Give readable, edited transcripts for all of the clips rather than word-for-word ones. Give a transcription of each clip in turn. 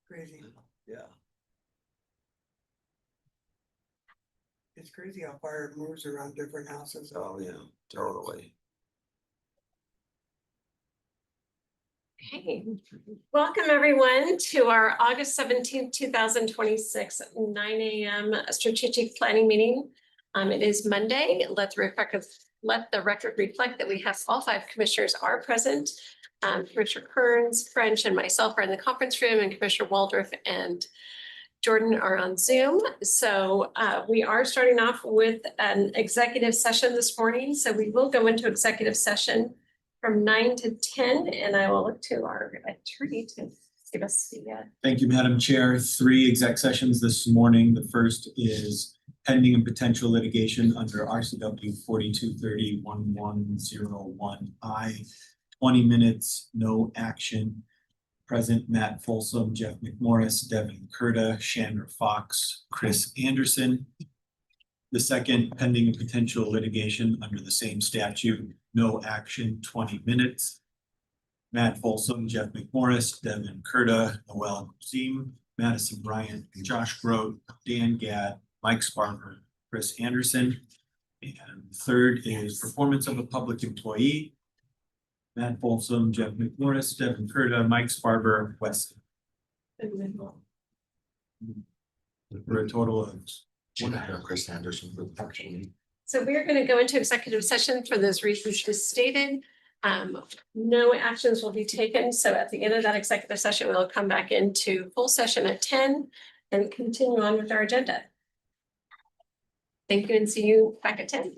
Crazy. Yeah. It's crazy how far it moves around different houses. Oh, yeah, totally. Okay, welcome everyone to our August 17th, 2026, 9 a.m. strategic planning meeting. It is Monday. Let the record reflect that we have all 5 commissioners are present. Commissioner Kearns, French, and myself are in the conference room, and Commissioner Waldorf and Jordan are on Zoom. So we are starting off with an executive session this morning. So we will go into executive session from 9 to 10, and I will look to our attorney to give us the. Thank you, Madam Chair. 3 exec sessions this morning. The first is pending and potential litigation under RCW 4230-1101I. 20 minutes, no action. Present Matt Folsom, Jeff McMorris, Devin Kurta, Chandra Fox, Chris Anderson. The second, pending and potential litigation under the same statute, no action, 20 minutes. Matt Folsom, Jeff McMorris, Devin Kurta, Noel Zim, Madison Bryant, Josh Grote, Dan Gadd, Mike Sparver, Chris Anderson. And third is performance of a public employee. Matt Folsom, Jeff McMorris, Devin Kurta, Mike Sparver, Weston. For a total of Chris Anderson for the function. So we are going to go into executive session for those reasons just stated. No actions will be taken. So at the end of that executive session, we'll come back into full session at 10 and continue on with our agenda. Thank you and see you back at 10.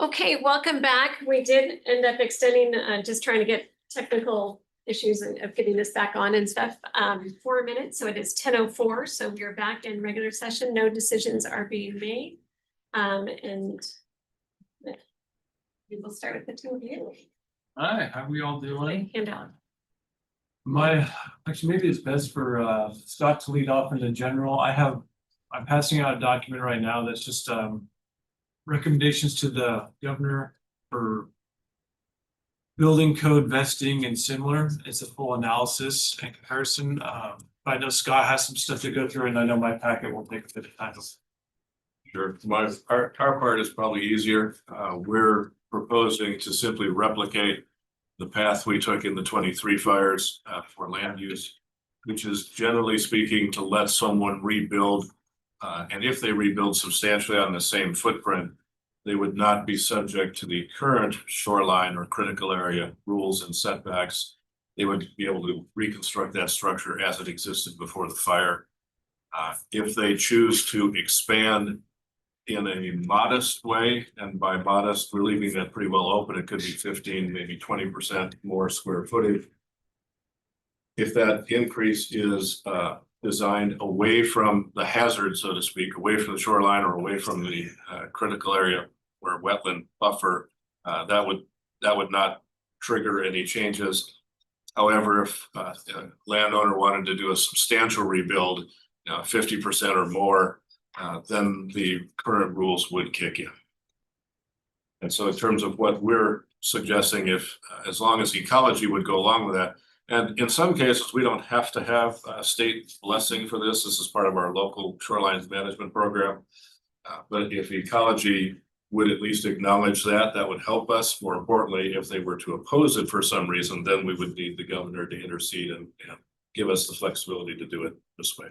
Okay, welcome back. We did end up extending, just trying to get technical issues of getting this back on and stuff, 4 minutes. So it is 10:04. So we are back in regular session. No decisions are being made. And we will start with the two of you. Hi, how we all doing? Handout. Actually, maybe it's best for Scott to lead off in the general. I'm passing out a document right now that's just recommendations to the governor for building code vesting and similar. It's a full analysis and comparison. I know Scott has some stuff to go through, and I know my packet will take a bit of time. Sure, our part is probably easier. We're proposing to simply replicate the path we took in the 23 fires for land use, which is generally speaking to let someone rebuild. And if they rebuild substantially on the same footprint, they would not be subject to the current shoreline or critical area rules and setbacks. They would be able to reconstruct that structure as it existed before the fire. If they choose to expand in a modest way, and by modest, we're leaving that pretty well open. It could be 15, maybe 20% more square footage. If that increase is designed away from the hazard, so to speak, away from the shoreline or away from the critical area or wetland buffer, that would not trigger any changes. However, if a landowner wanted to do a substantial rebuild, 50% or more, then the current rules would kick in. And so in terms of what we're suggesting, if as long as ecology would go along with that, and in some cases, we don't have to have a state blessing for this. This is part of our local shorelines management program. But if ecology would at least acknowledge that, that would help us. More importantly, if they were to oppose it for some reason, then we would need the governor to intercede and give us the flexibility to do it this way.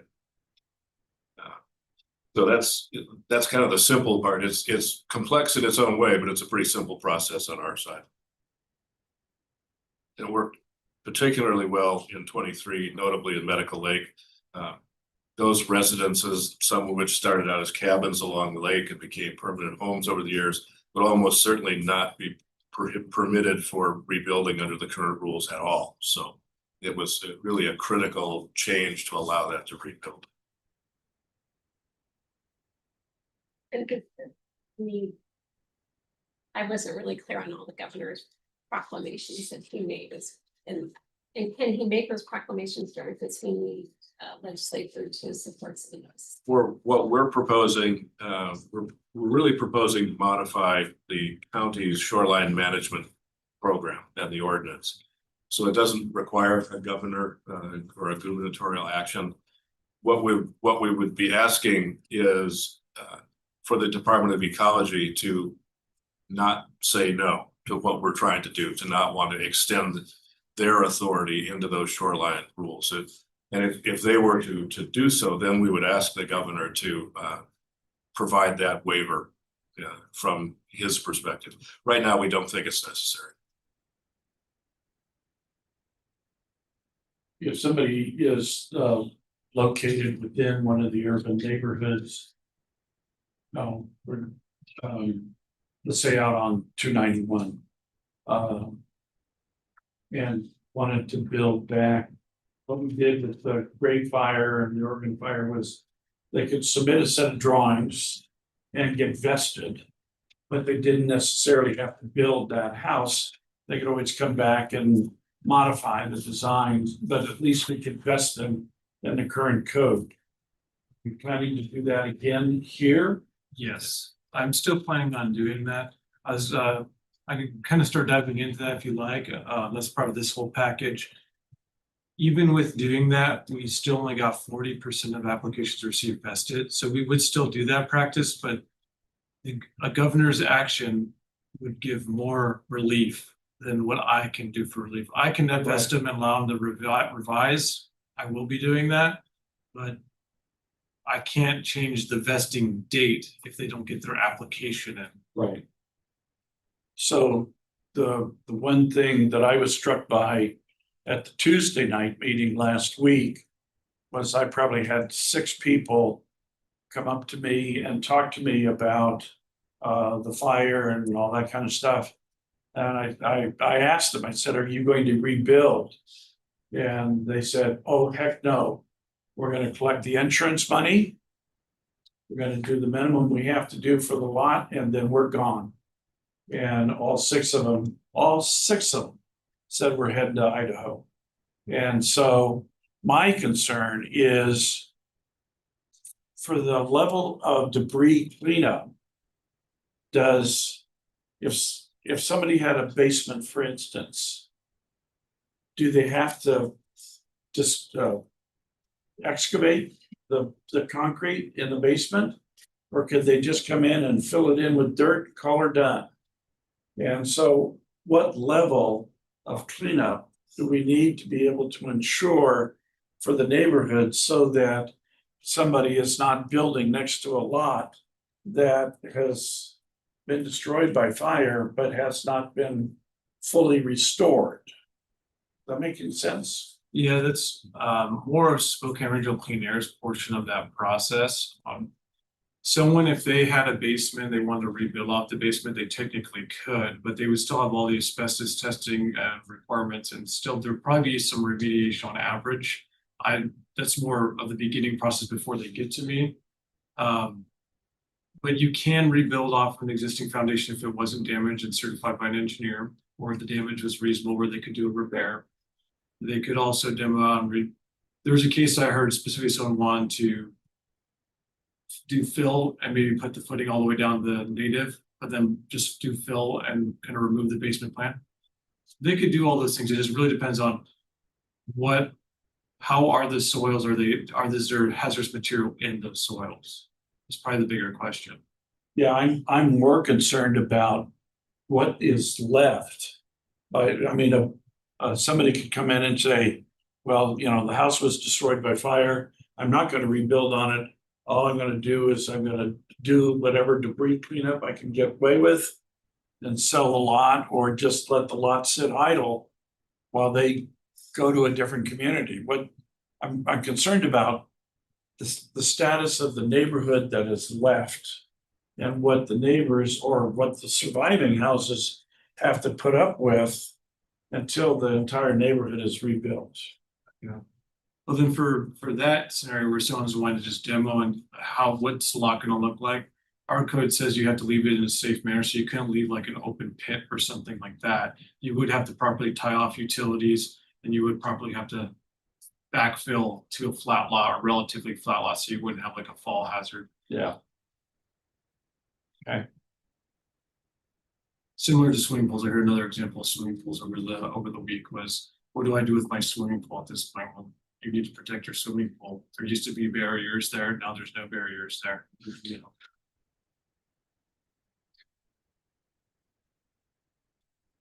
So that's kind of the simple part. It's complex in its own way, but it's a pretty simple process on our side. It worked particularly well in 23, notably in Medical Lake. Those residences, some of which started out as cabins along the lake and became permanent homes over the years, would almost certainly not be permitted for rebuilding under the current rules at all. So it was really a critical change to allow that to rebuild. And I wasn't really clear on all the governor's proclamations that he made, and can he make those proclamations, or does he need legislature to support some of those? For what we're proposing, we're really proposing to modify the county's shoreline management program and the ordinance. So it doesn't require a governor or a gubernatorial action. What we would be asking is for the Department of Ecology to not say no to what we're trying to do, to not want to extend their authority into those shoreline rules. And if they were to do so, then we would ask the governor to provide that waiver from his perspective. Right now, we don't think it's necessary. If somebody is located within one of the urban neighborhoods, let's say out on 291, and wanted to build back, what we did with the Great Fire and the Oregon Fire was they could submit a set of drawings and get vested, but they didn't necessarily have to build that house. They could always come back and modify the designs, but at least we could vest them in the current code. We're planning to do that again here. Yes, I'm still planning on doing that. I can kind of start diving into that if you like. That's part of this whole package. Even with doing that, we still only got 40% of applications received vested. So we would still do that practice, but a governor's action would give more relief than what I can do for relief. I can vest them and allow them to revise. I will be doing that, but I can't change the vesting date if they don't get their application in. Right. So the one thing that I was struck by at the Tuesday night meeting last week was I probably had 6 people come up to me and talk to me about the fire and all that kind of stuff. And I asked them, I said, are you going to rebuild? And they said, oh, heck no. We're gonna collect the insurance money. We're gonna do the minimum we have to do for the lot, and then we're gone. And all six of them said we're heading to Idaho. And so my concern is for the level of debris cleanup. If somebody had a basement, for instance, do they have to just excavate the concrete in the basement? Or could they just come in and fill it in with dirt, call her done? And so what level of cleanup do we need to be able to ensure for the neighborhood so that somebody is not building next to a lot that has been destroyed by fire but has not been fully restored? That making sense? Yeah, that's more of Spokane Regional Clean Air's portion of that process. Someone, if they had a basement, they wanted to rebuild off the basement, they technically could, but they would still have all the asbestos testing requirements, and still there'd probably be some remediation on average. That's more of the beginning process before they get to me. But you can rebuild off an existing foundation if it wasn't damaged and certified by an engineer, or the damage was reasonable where they could do a repair. They could also demo out and there was a case I heard specifically someone wanted to do fill and maybe put the footing all the way down the native, but then just do fill and kind of remove the basement plan. They could do all those things. It just really depends on how are the soils? Is there hazardous material in those soils? It's probably the bigger question. Yeah, I'm more concerned about what is left. Somebody could come in and say, well, the house was destroyed by fire. I'm not going to rebuild on it. All I'm going to do is I'm going to do whatever debris cleanup I can get away with and sell the lot, or just let the lot sit idle while they go to a different community. What I'm concerned about is the status of the neighborhood that is left, and what the neighbors or what the surviving houses have to put up with until the entire neighborhood is rebuilt. Well, then for that scenario where someone's wanting to just demo and what's the lot gonna look like? Our code says you have to leave it in a safe manner, so you couldn't leave like an open pit or something like that. You would have to properly tie off utilities, and you would probably have to backfill to a flat lot or relatively flat lot, so you wouldn't have like a fall hazard. Yeah. Similar to swimming pools, I heard another example of swimming pools over the week was, what do I do with my swimming pool at this point? Well, you need to protect your swimming pool. There used to be barriers there. Now there's no barriers there.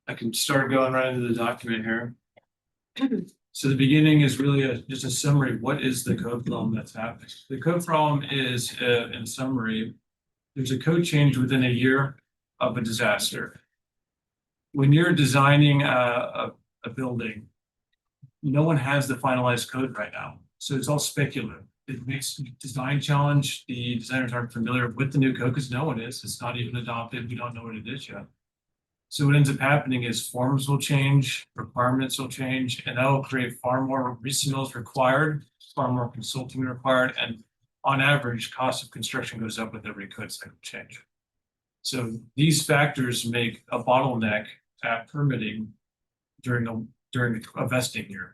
I can start going right into the document here. So the beginning is really just a summary of what is the code problem that's happening. The code problem is, in summary, there's a code change within a year of a disaster. When you're designing a building, no one has the finalized code right now. So it's all speculative. It makes design challenge. The designers aren't familiar with the new code because no one is. It's not even adopted. We don't know what it is yet. So what ends up happening is forms will change, requirements will change, and that will create far more resubmittals required, far more consulting required, and on average, cost of construction goes up with every code cycle change. So these factors make a bottleneck at permitting during a vesting year.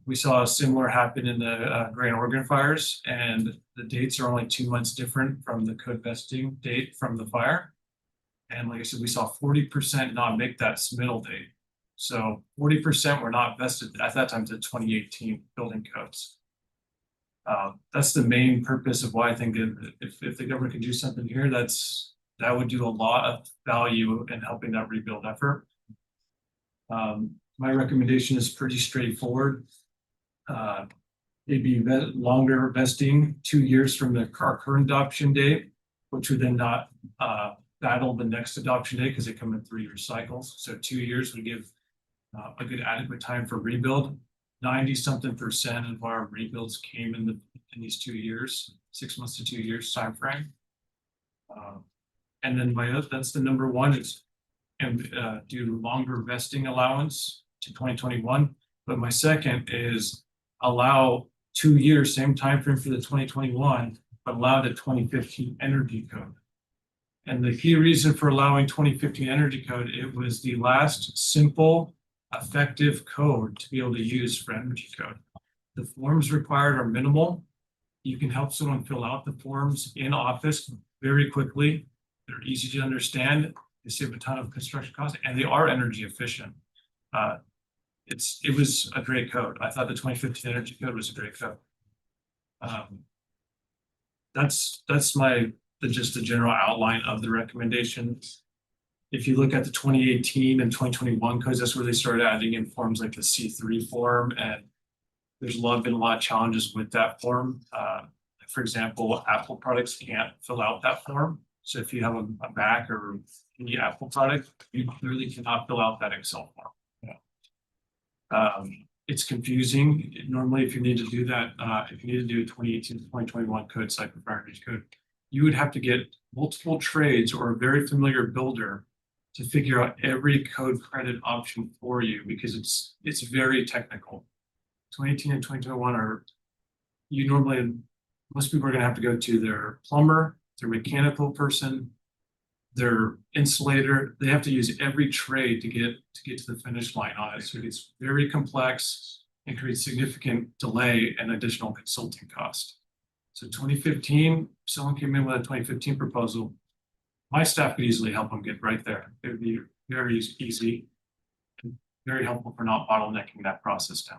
We saw a similar happen in the Grand Oregon fires, and the dates are only 2 months different from the code vesting date from the fire. And like I said, we saw 40% not make that submittal date. So 40% were not vested at that time to 2018 building codes. That's the main purpose of why I think if the government can do something here, that would do a lot of value in helping that rebuild effort. My recommendation is pretty straightforward. Maybe longer vesting, 2 years from our current adoption date, which would then not battle the next adoption date because they come in 3-year cycles. So 2 years would give a good adequate time for rebuild. 90-something% of our rebuilds came in these 2 years, 6 months to 2 years time frame. And then that's the number one is, and do longer vesting allowance to 2021. But my second is allow 2 years, same time frame for the 2021, but allow the 2015 energy code. And the key reason for allowing 2015 energy code, it was the last simple, effective code to be able to use for energy code. The forms required are minimal. You can help someone fill out the forms in office very quickly. They're easy to understand. They save a ton of construction costs, and they are energy efficient. It was a great code. I thought the 2015 energy code was a great code. That's just the general outline of the recommendations. If you look at the 2018 and 2021 codes, that's where they started adding in forms like the C3 form, and there's been a lot of challenges with that form. For example, Apple products can't fill out that form. So if you have a Mac or any Apple product, you clearly cannot fill out that Excel form. It's confusing. Normally, if you need to do that, if you need to do a 2018 to 2021 code cycle for energy code, you would have to get multiple trades or a very familiar builder to figure out every code credit option for you, because it's very technical. 2018 and 2021 are, most people are going to have to go to their plumber, their mechanical person, their insulator. They have to use every trade to get to the finish line on it. So it's very complex and creates significant delay and additional consulting cost. So 2015, someone came in with a 2015 proposal. My staff could easily help them get right there. It would be very easy and very helpful for not bottlenecking that process down.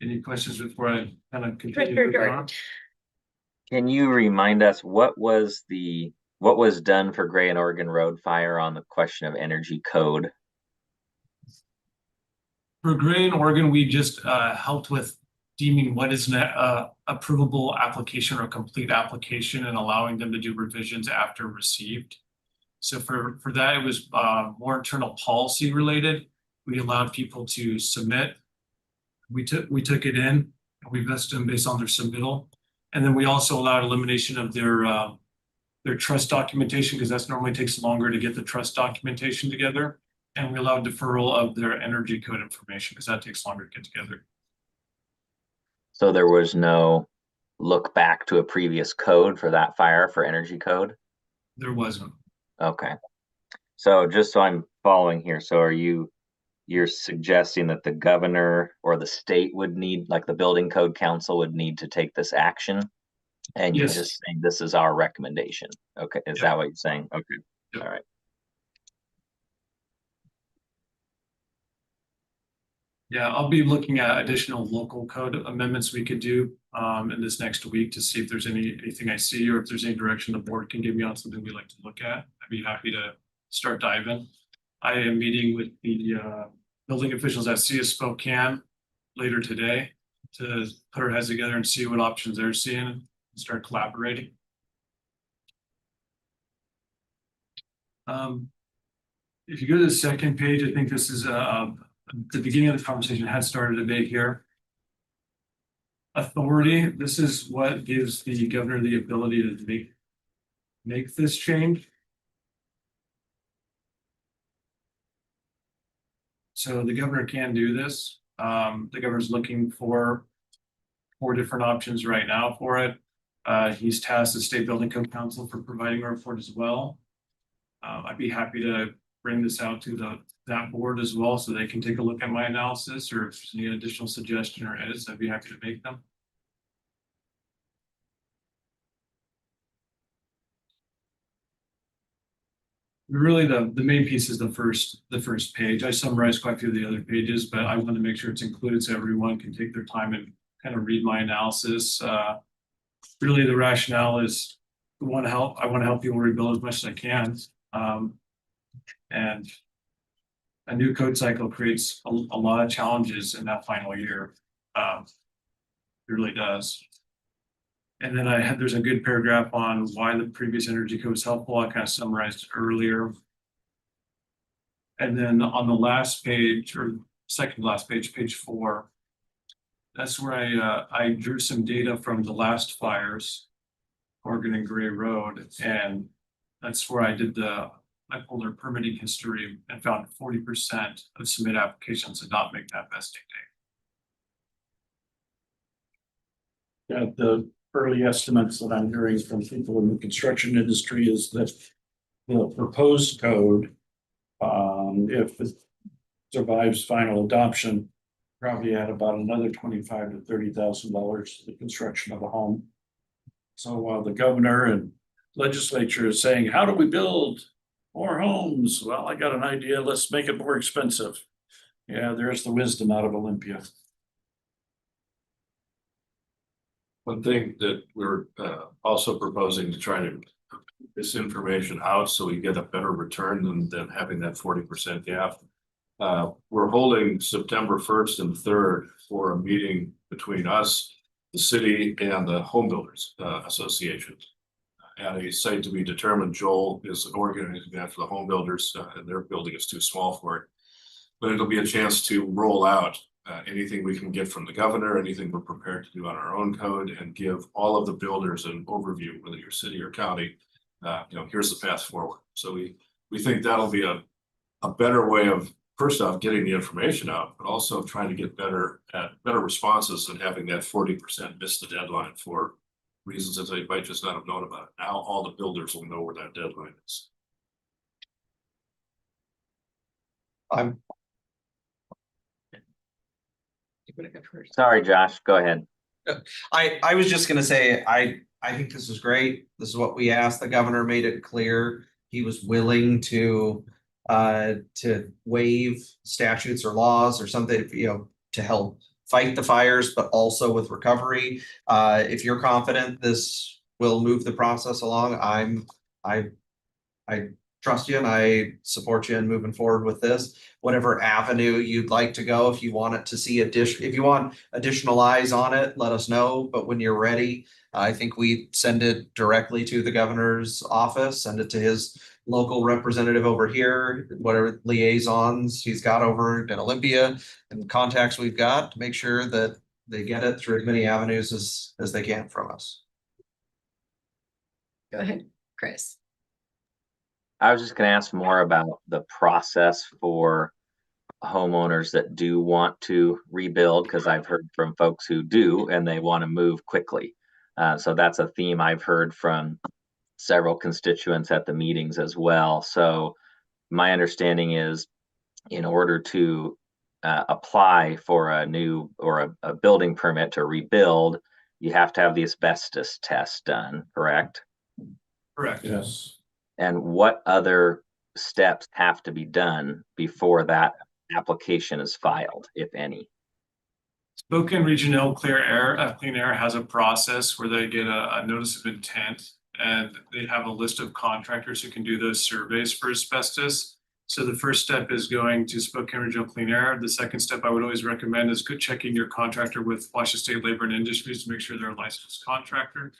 Any questions before I kind of continue? Commissioner moving on? Jordan. Can you remind us what was done for Gray and Oregon Road fire on the question of energy code? For Gray and Oregon, we just helped with deeming what is an approvable application or complete application and allowing them to do revisions after received. So for that, it was more internal policy related. We allowed people to submit. We took it in and we vested them based on their submittal. And then we also allowed elimination of their trust documentation, because that's normally takes longer to get the trust documentation together. And we allowed deferral of their energy code information, because that takes longer to get together. So there was no look back to a previous code for that fire for energy code? There wasn't. Okay. So just so I'm following here, so you're suggesting that the governor or the state would need, like the building code council would need to take this action? And you're Yes. just saying this is our recommendation. Okay, is that what you're saying? Okay, Yep. all right. Yeah, I'll be looking at additional local code amendments we could do in this next week to see if there's anything I see, or if there's any direction the board can give me on something we'd like to look at. I'd be happy to start diving. I am meeting with the building officials at CS Spokane later today to put our heads together and see what options they're seeing and start collaborating. If you go to the second page, I think this is the beginning of the conversation had started a bit here. Authority, this is what gives the governor the ability to make this change. So the governor can do this. The governor's looking for 4 different options right now for it. He's tasked the State Building Code Council for providing a report as well. I'd be happy to bring this out to that board as well, so they can take a look at my analysis, or if there's any additional suggestion or edits, I'd be happy to make them. Really, the main piece is the first page. I summarized quite a few of the other pages, but I want to make sure it's included so everyone can take their time and kind of read my analysis. Really, the rationale is I want to help people rebuild as much as I can. And a new code cycle creates a lot of challenges in that final year. It really does. And then there's a good paragraph on why the previous energy code was helpful. I kind of summarized it earlier. And then on the last page, or second to last page, page 4, That's where I drew some data from the last fires. Oregon and Gray Road, and that's where I pulled their permitting history and found 40% of submit applications did not make that vesting date. Yeah, the early estimates that I'm hearing from people in the construction industry is that the proposed code, if it survives final adoption, probably add about another $25,000 to $30,000 to the construction of a home. So while the governor and legislature is saying, how do we build more homes? Well, I got an idea. Let's make it more expensive. Yeah, there's the wisdom out of Olympia. One thing that we're also proposing to try to put this information out so we get a better return than having that 40% gap. We're holding September 1st and 3rd for a meeting between us, the city, and the Home Builders Association. At a site to be determined. Joel is organizing that for the home builders, and their building is too small for it. But it'll be a chance to roll out anything we can get from the governor, anything we're prepared to do on our own code, and give all of the builders an overview, whether you're city or county. Here's the path forward. So we think that'll be a better way of, first off, getting the information out, but also trying to get better responses than having that 40% miss the deadline for reasons that they might just not have known about it. Now all the builders will know where that deadline is. I'm. Sorry, Josh, go ahead. I was just gonna say, I think this is great. This is what we asked. The governor made it clear he was willing to waive statutes or laws or something, to help fight the fires, but also with recovery. If you're confident this will move the process along, I trust you and I support you in moving forward with this. Whatever avenue you'd like to go, if you want it to see if you want additional eyes on it, let us know. But when you're ready, I think we send it directly to the governor's office, send it to his local representative over here, whatever liaisons he's got over in Olympia and contacts we've got, to make sure that they get it through as many avenues as they can from us. Go ahead, Chris. I was just gonna ask more about the process for homeowners that do want to rebuild, because I've heard from folks who do, and they want to move quickly. So that's a theme I've heard from several constituents at the meetings as well. So my understanding is, in order to apply for a new or a building permit to rebuild, you have to have the asbestos test done, correct? Correct. Yes. And what other steps have to be done before that application is filed, if any? Spokane Regional Clean Air has a process where they get a notice of intent, and they have a list of contractors who can do those surveys for asbestos. So the first step is going to Spokane Regional Clean Air. The second step I would always recommend is checking your contractor with Washington State Labor and Industries to make sure they're a licensed contractor.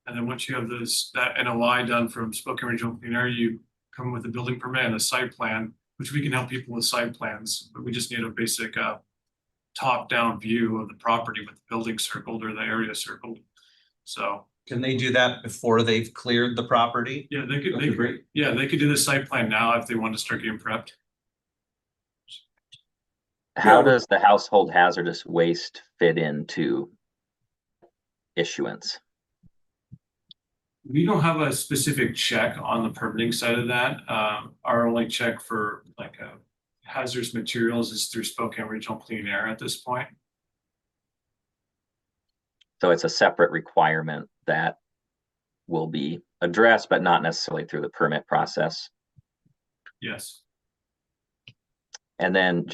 And then once you have that NOI done from Spokane Regional Clean Air, you come with a building permit and a site plan, which we can help people with site plans, but we just need a basic top-down view of the property with the building circled or the area circled. So Can they do that before they've cleared the property? yeah, they That'd be great. could do the site plan now if they want to start getting prepped. How does the household hazardous waste fit into issuance? We don't have a specific check on the permitting side of that. Our only check for hazardous materials is through Spokane Regional Clean Air at this point. So it's a separate requirement that will be addressed, but not necessarily through the permit process. Yes. And then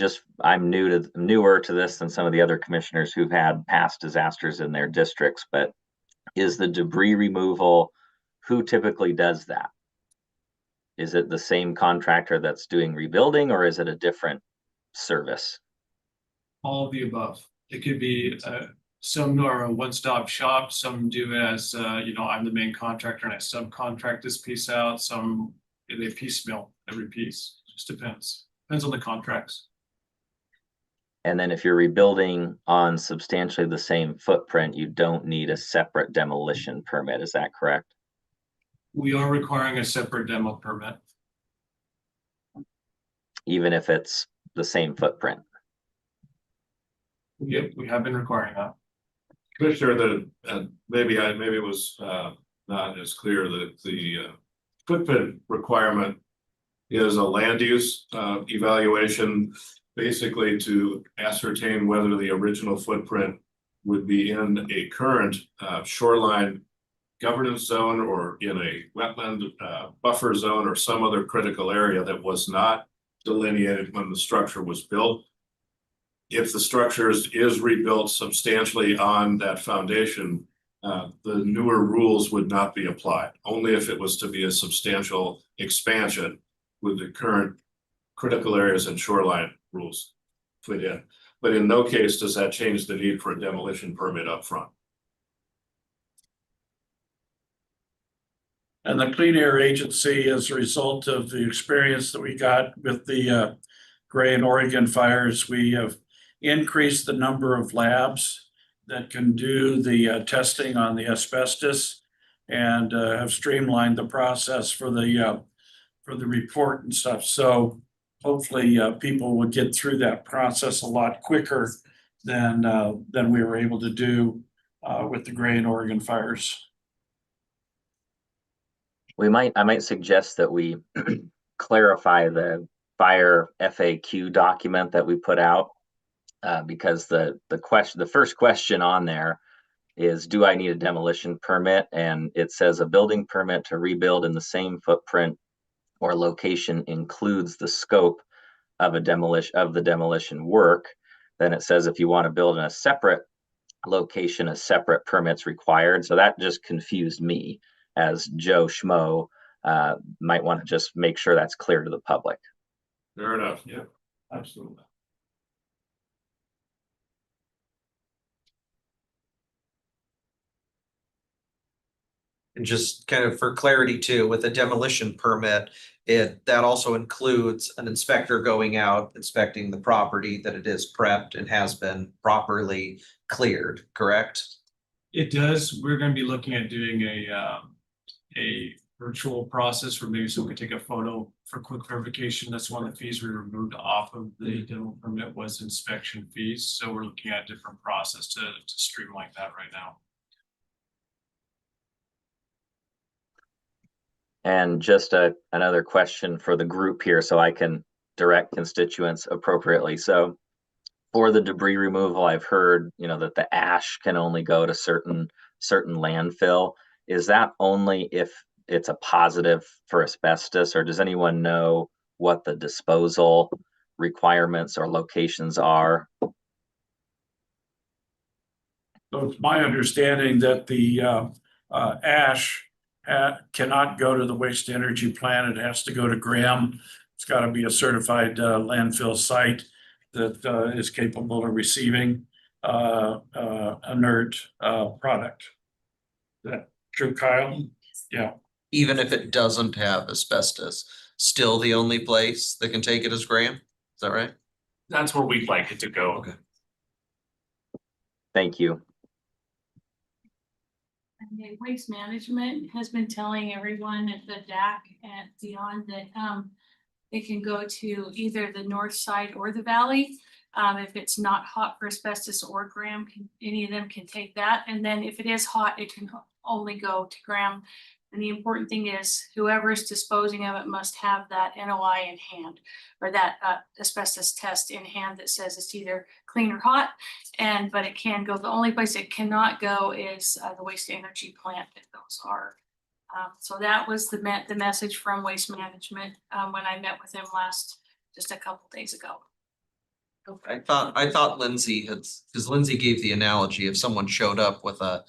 I'm newer to this than some of the other commissioners who've had past disasters in their districts, but is the debris removal, who typically does that? Is it the same contractor that's doing rebuilding, or is it a different service? All of the above. It could be some are a one-stop shop, some do it as I'm the main contractor and I subcontract this piece out, some they piecemeal every piece. Just depends on the contracts. And then if you're rebuilding on substantially the same footprint, you don't need a separate demolition permit. Is that correct? We are requiring a separate demo permit. Even if it's the same footprint? Yep, we have been requiring that. Commissioner, maybe it was not as clear that the footprint requirement is a land use evaluation, basically to ascertain whether the original footprint would be in a current shoreline governance zone or in a wetland buffer zone or some other critical area that was not delineated when the structure was built. If the structure is rebuilt substantially on that foundation, the newer rules would not be applied. Only if it was to be a substantial expansion would the current critical areas and shoreline rules fit in. But in no case does that change the need for a demolition permit up front. And the Clean Air Agency, as a result of the experience that we got with the Gray and Oregon fires, we have increased the number of labs that can do the testing on the asbestos and have streamlined the process for the report and stuff. So hopefully people would get through that process a lot quicker than we were able to do with the Gray and Oregon fires. I might suggest that we clarify the fire FAQ document that we put out. Because the first question on there is, do I need a demolition permit? And it says a building permit to rebuild in the same footprint or location includes the scope of the demolition work. Then it says if you want to build in a separate location, a separate permit's required. So that just confused me as Joe Schmo. Might want to just make sure that's clear to the public. Fair enough. Yeah, absolutely. And just kind of for clarity too, with a demolition permit, that also includes an inspector going out, inspecting the property, that it is prepped and has been properly cleared, correct? It does. We're going to be looking at doing a virtual process where maybe someone could take a photo for quick verification. That's one of the fees we removed off of the demo permit was inspection fees. So we're looking at a different process to streamline that right now. And just another question for the group here so I can direct constituents appropriately. So for the debris removal, I've heard, that the ash can only go to certain landfill. Is that only if it's a positive for asbestos, or does anyone know what the disposal requirements or locations are? So it's my understanding that the ash cannot go to the waste energy plant. It has to go to Graham. It's got to be a certified landfill site that is capable of receiving inert product. Is that true, Kyle? Yeah. Even if it doesn't have asbestos, still the only place that can take it is Graham? Is that right? That's where we'd like it to go. Okay. Thank you. And Waste Management has been telling everyone at the DAC and beyond that it can go to either the north side or the valley. If it's not hot for asbestos or Graham, any of them can take that. And then if it is hot, it can only go to Graham. And the important thing is whoever is disposing of it must have that NOI in hand, or that asbestos test in hand that says it's either clean or hot. But it can go. The only place it cannot go is the waste energy plant that those are. So that was the message from Waste Management when I met with them just a couple days ago. I thought Lindsay because Lindsay gave the analogy if someone showed up with a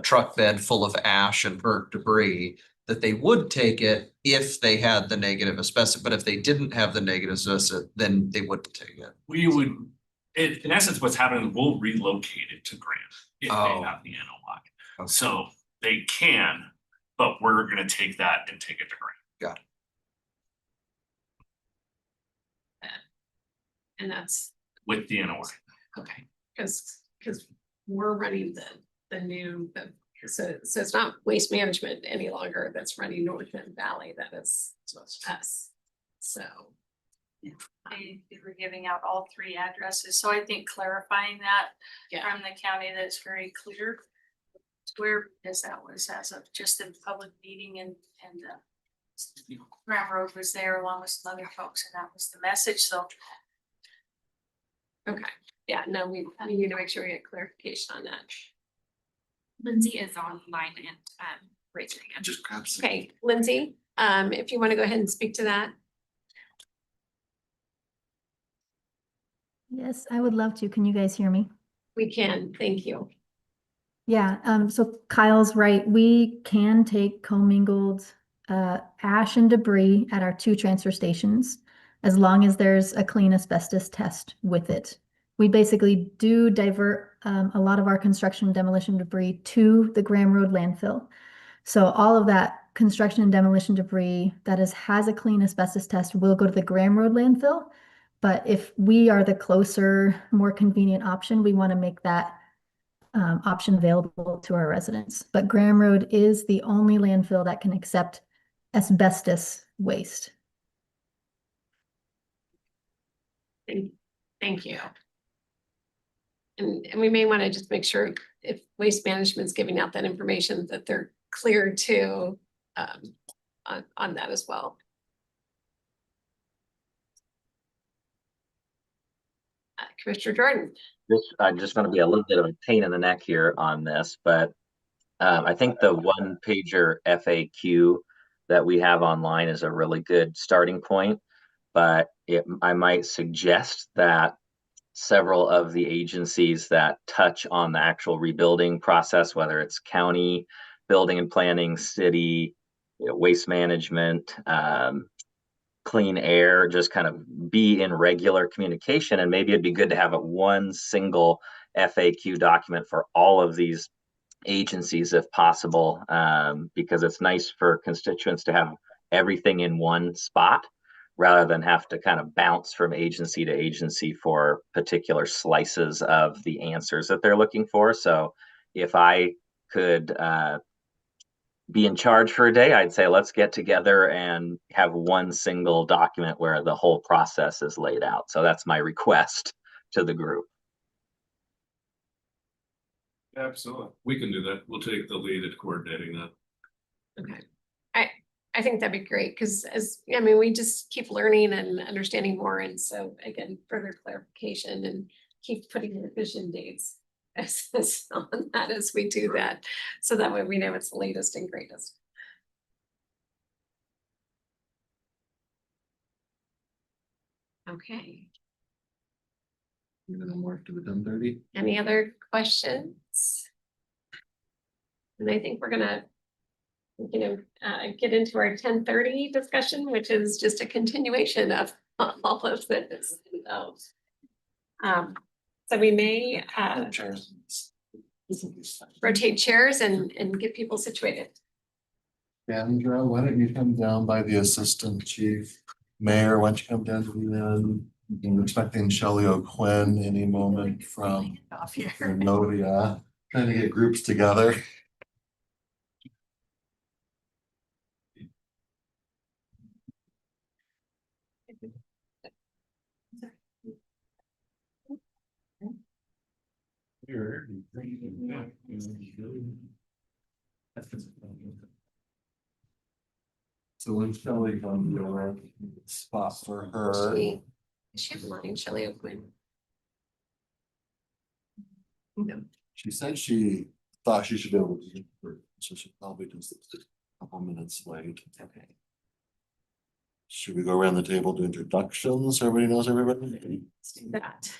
truck bed full of ash and burnt debris, that they would take it if they had the negative asbestos, but if they didn't have the negative asbestos, then they wouldn't take it. We would, in essence, what's happening, we'll relocate it to Graham if they have the NOI. Okay. So they can, but we're gonna take that and take it to Graham. Got it. And that's with DNR. Okay, because we're running the new, so it's not Waste Management any longer that's running Northern Valley, that is us. So. They were giving out all 3 addresses, so I think clarifying that Yeah. from the county, that's very clear. Where, because that was as of just a public meeting and Graham Road was there along with some other folks, and that was the message, so. Okay, yeah, no, we need to make sure we get clarification on that. Lindsay is online and raising her hand. Just grab some. Okay, Lindsay, if you want to go ahead and speak to that. Yes, I would love to. Can you guys hear me? We can, thank you. Yeah, so Kyle's right. We can take commingled ash and debris at our 2 transfer stations as long as there's a clean asbestos test with it. We basically do divert a lot of our construction and demolition debris to the Graham Road landfill. So all of that construction and demolition debris that has a clean asbestos test will go to the Graham Road landfill. But if we are the closer, more convenient option, we want to make that option available to our residents. But Graham Road is the only landfill that can accept asbestos waste. Thank you. And we may want to just make sure if Waste Management's giving out that information, that they're clear to on that as well. Commissioner Jordan. I'm just gonna be a little bit of a pain in the neck here on this, but I think the 1-pager FAQ that we have online is a really good starting point. But I might suggest that several of the agencies that touch on the actual rebuilding process, whether it's county, building and planning, city, waste management, clean air, just kind of be in regular communication. And maybe it'd be good to have one single FAQ document for all of these agencies if possible, because it's nice for constituents to have everything in one spot rather than have to kind of bounce from agency to agency for particular slices of the answers that they're looking for. So if I could be in charge for a day, I'd say let's get together and have one single document where the whole process is laid out. So that's my request to the group. Absolutely. We can do that. We'll take the lead at coordinating that. Okay. I think that'd be great because we just keep learning and understanding more. And so again, further clarification and keep putting revision dates on that as we do that. So that way we know it's the latest and greatest. Okay. You're gonna morph to the 10:30. Any other questions? And I think we're gonna, get into our 10:30 discussion, which is just a continuation of all of this. So we may rotate chairs and get people situated. Kendra, why don't you come down by the assistant chief? Mayor, why don't you come down to the end? I'm expecting Shelley O'Quinn any moment from Nodia, trying to get groups together. So when Shelley comes over, spot for her. Is she online, Shelley O'Quinn? No. She said she thought she should be able to, get through, so she probably just a couple minutes late. Okay. Should we go around the table to introductions? Everybody knows everybody? Let's do that.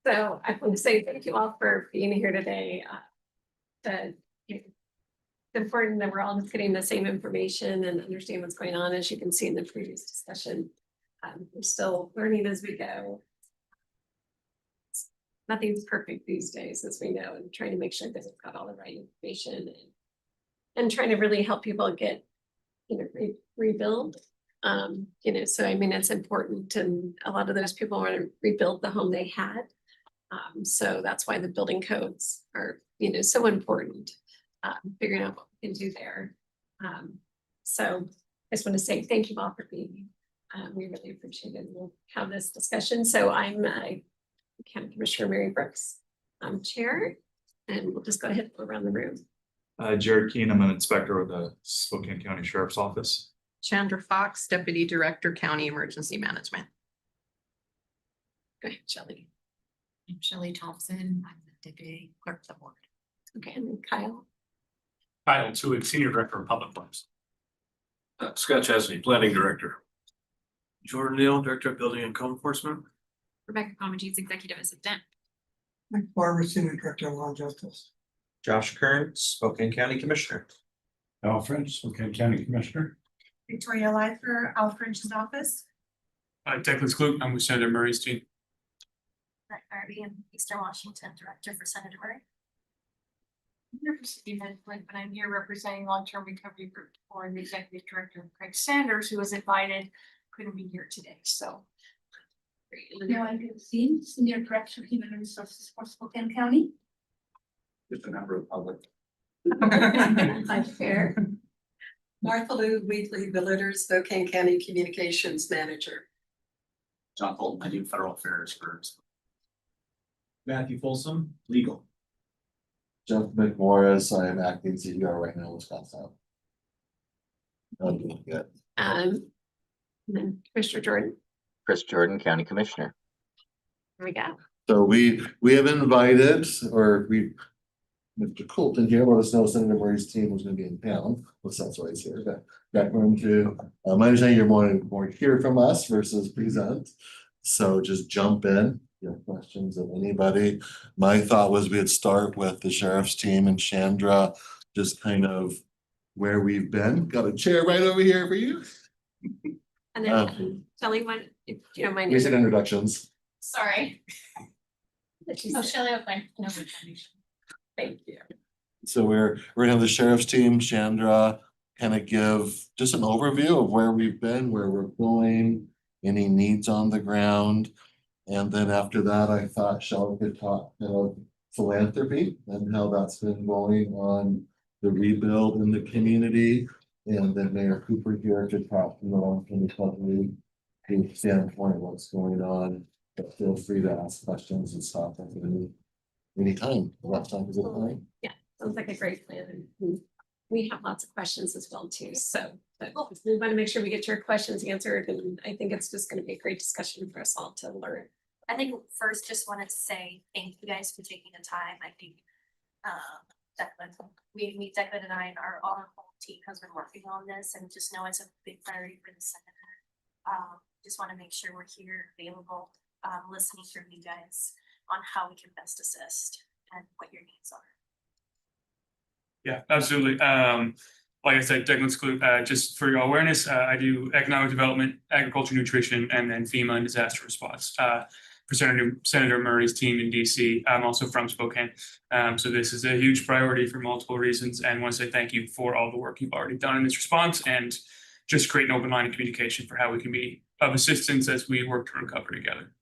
So I want to say thank you all for being here today. It's important that we're all just getting the same information and understand what's going on. As you can see in the previous discussion, we're still learning as we go. Nothing's perfect these days, as we know, and trying to make sure that we've got all the right information and trying to really help people get, rebuild You know, so I mean, it's important, and a lot of those people want to rebuild the home they had. So that's why the building codes are, you know, so important, figuring out what we can do there. So I just want to say thank you all for being here. We really appreciate it. We'll have this discussion. So I'm County Commissioner Mary Brooks, I'm Chair, and we'll just go ahead and go around the room. Jared Keen, I'm an inspector with the Spokane County Sheriff's Office. Chandra Fox, Deputy Director, County Emergency Management. Go ahead, Shelley. I'm Shelley Thompson. I'm the Deputy Clerk of the Board. Okay, and then Kyle. Kyle Tuig, Senior Director of Public Works. Scott Chesney, Planning Director. Jordan Neal, Director of Building and Code Enforcement. Rebecca Comagene, Executive Assistant. Mike Barber, Senior Director of Law and Justice. Josh Kern, Spokane County Commissioner. Al French, Spokane County Commissioner. Victoria Lifer, Al French's office. Declan Clute, I'm with Senator Murray's team. Brett Harvey, I'm Eastern Washington Director for Senator Murray. I'm here for city management, but I'm here representing long-term recovery group for the executive director, Craig Sanders, who was invited, couldn't be here today, so. No, I'm Christine, Senior Director of Human Resources for Spokane County. Just a member of the public. I'm fair. Martha Lou Wheatley, Billiter, Spokane County Communications Manager. John Bolton, I do federal affairs for. Matthew Folsom, legal. Jeff McMorris, I am acting CEO right now in Wisconsin. I'm doing good. And then Commissioner Jordan. Chris Jordan, County Commissioner. Here we go. So we have invited, Mr. Colton here, let us know Senator Murray's team was gonna be in town, well, that's why he's here, but back room to, my understanding you're more hear from us versus present. So just jump in, you have questions of anybody. My thought was we'd start with the sheriff's team and Chandra, just kind of where we've been. Got a chair right over here for you. And then Shelley, one, if you don't mind. Recent introductions. Sorry. Oh, Shelley, okay. No, thank you. So we're gonna have the sheriff's team, Chandra, kind of give just an overview of where we've been, where we're going, any needs on the ground. And then after that, I thought Shelley could talk about philanthropy and how that's been going on the rebuild in the community. And then Mayor Cooper here to talk from the long-term recovery standpoint, what's going on. But feel free to ask questions and stop at any time. Last time is a time. Yeah, sounds like a great plan. And we have lots of questions as well too. So but we want to make sure we get your questions answered. And I think it's just going to be a great discussion for us all to learn. I think first just wanted to say thank you guys for taking the time. I think Declan, Declan and I and our whole team has been working on this, and just know it's a big priority for the senator. Just want to make sure we're here available, listening from you guys on how we can best assist and what your needs are. Yeah, absolutely. Like I said, Declan Clute, just for your awareness, I do economic development, agriculture, nutrition, and then FEMA and disaster response. For Senator Murray's team in DC. I'm also from Spokane. So this is a huge priority for multiple reasons, and want to say thank you for all the work you've already done in this response, and just create an open line of communication for how we can be of assistance as we work to recover together.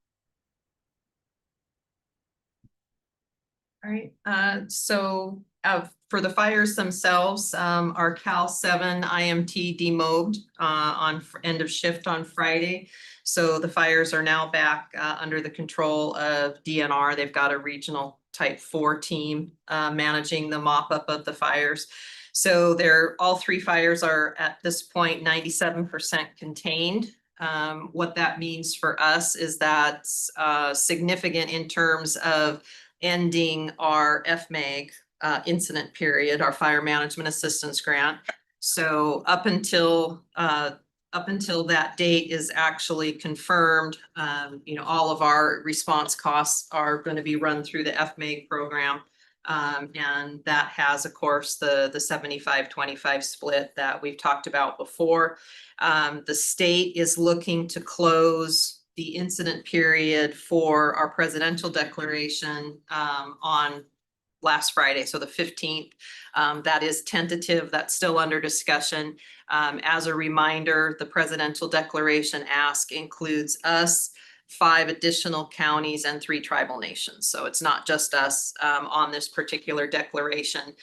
All right, so for the fires themselves, our Cal 7 IMT demobbed on end of shift on Friday. So the fires are now back under the control of DNR. They've got a regional type 4 team managing the mop up of the fires. So all 3 fires are at this point 97% contained. What that means for us is that significant in terms of ending our FMAG incident period, our fire management assistance grant. So up until that date is actually confirmed, all of our response costs are going to be run through the FMAG program. And that has, of course, the 75-25 split that we've talked about before. The state is looking to close the incident period for our presidential declaration on last Friday, so the 15th. That is tentative, that's still under discussion. As a reminder, the presidential declaration ask includes us, 5 additional counties and 3 tribal nations. So it's not just us on this particular declaration.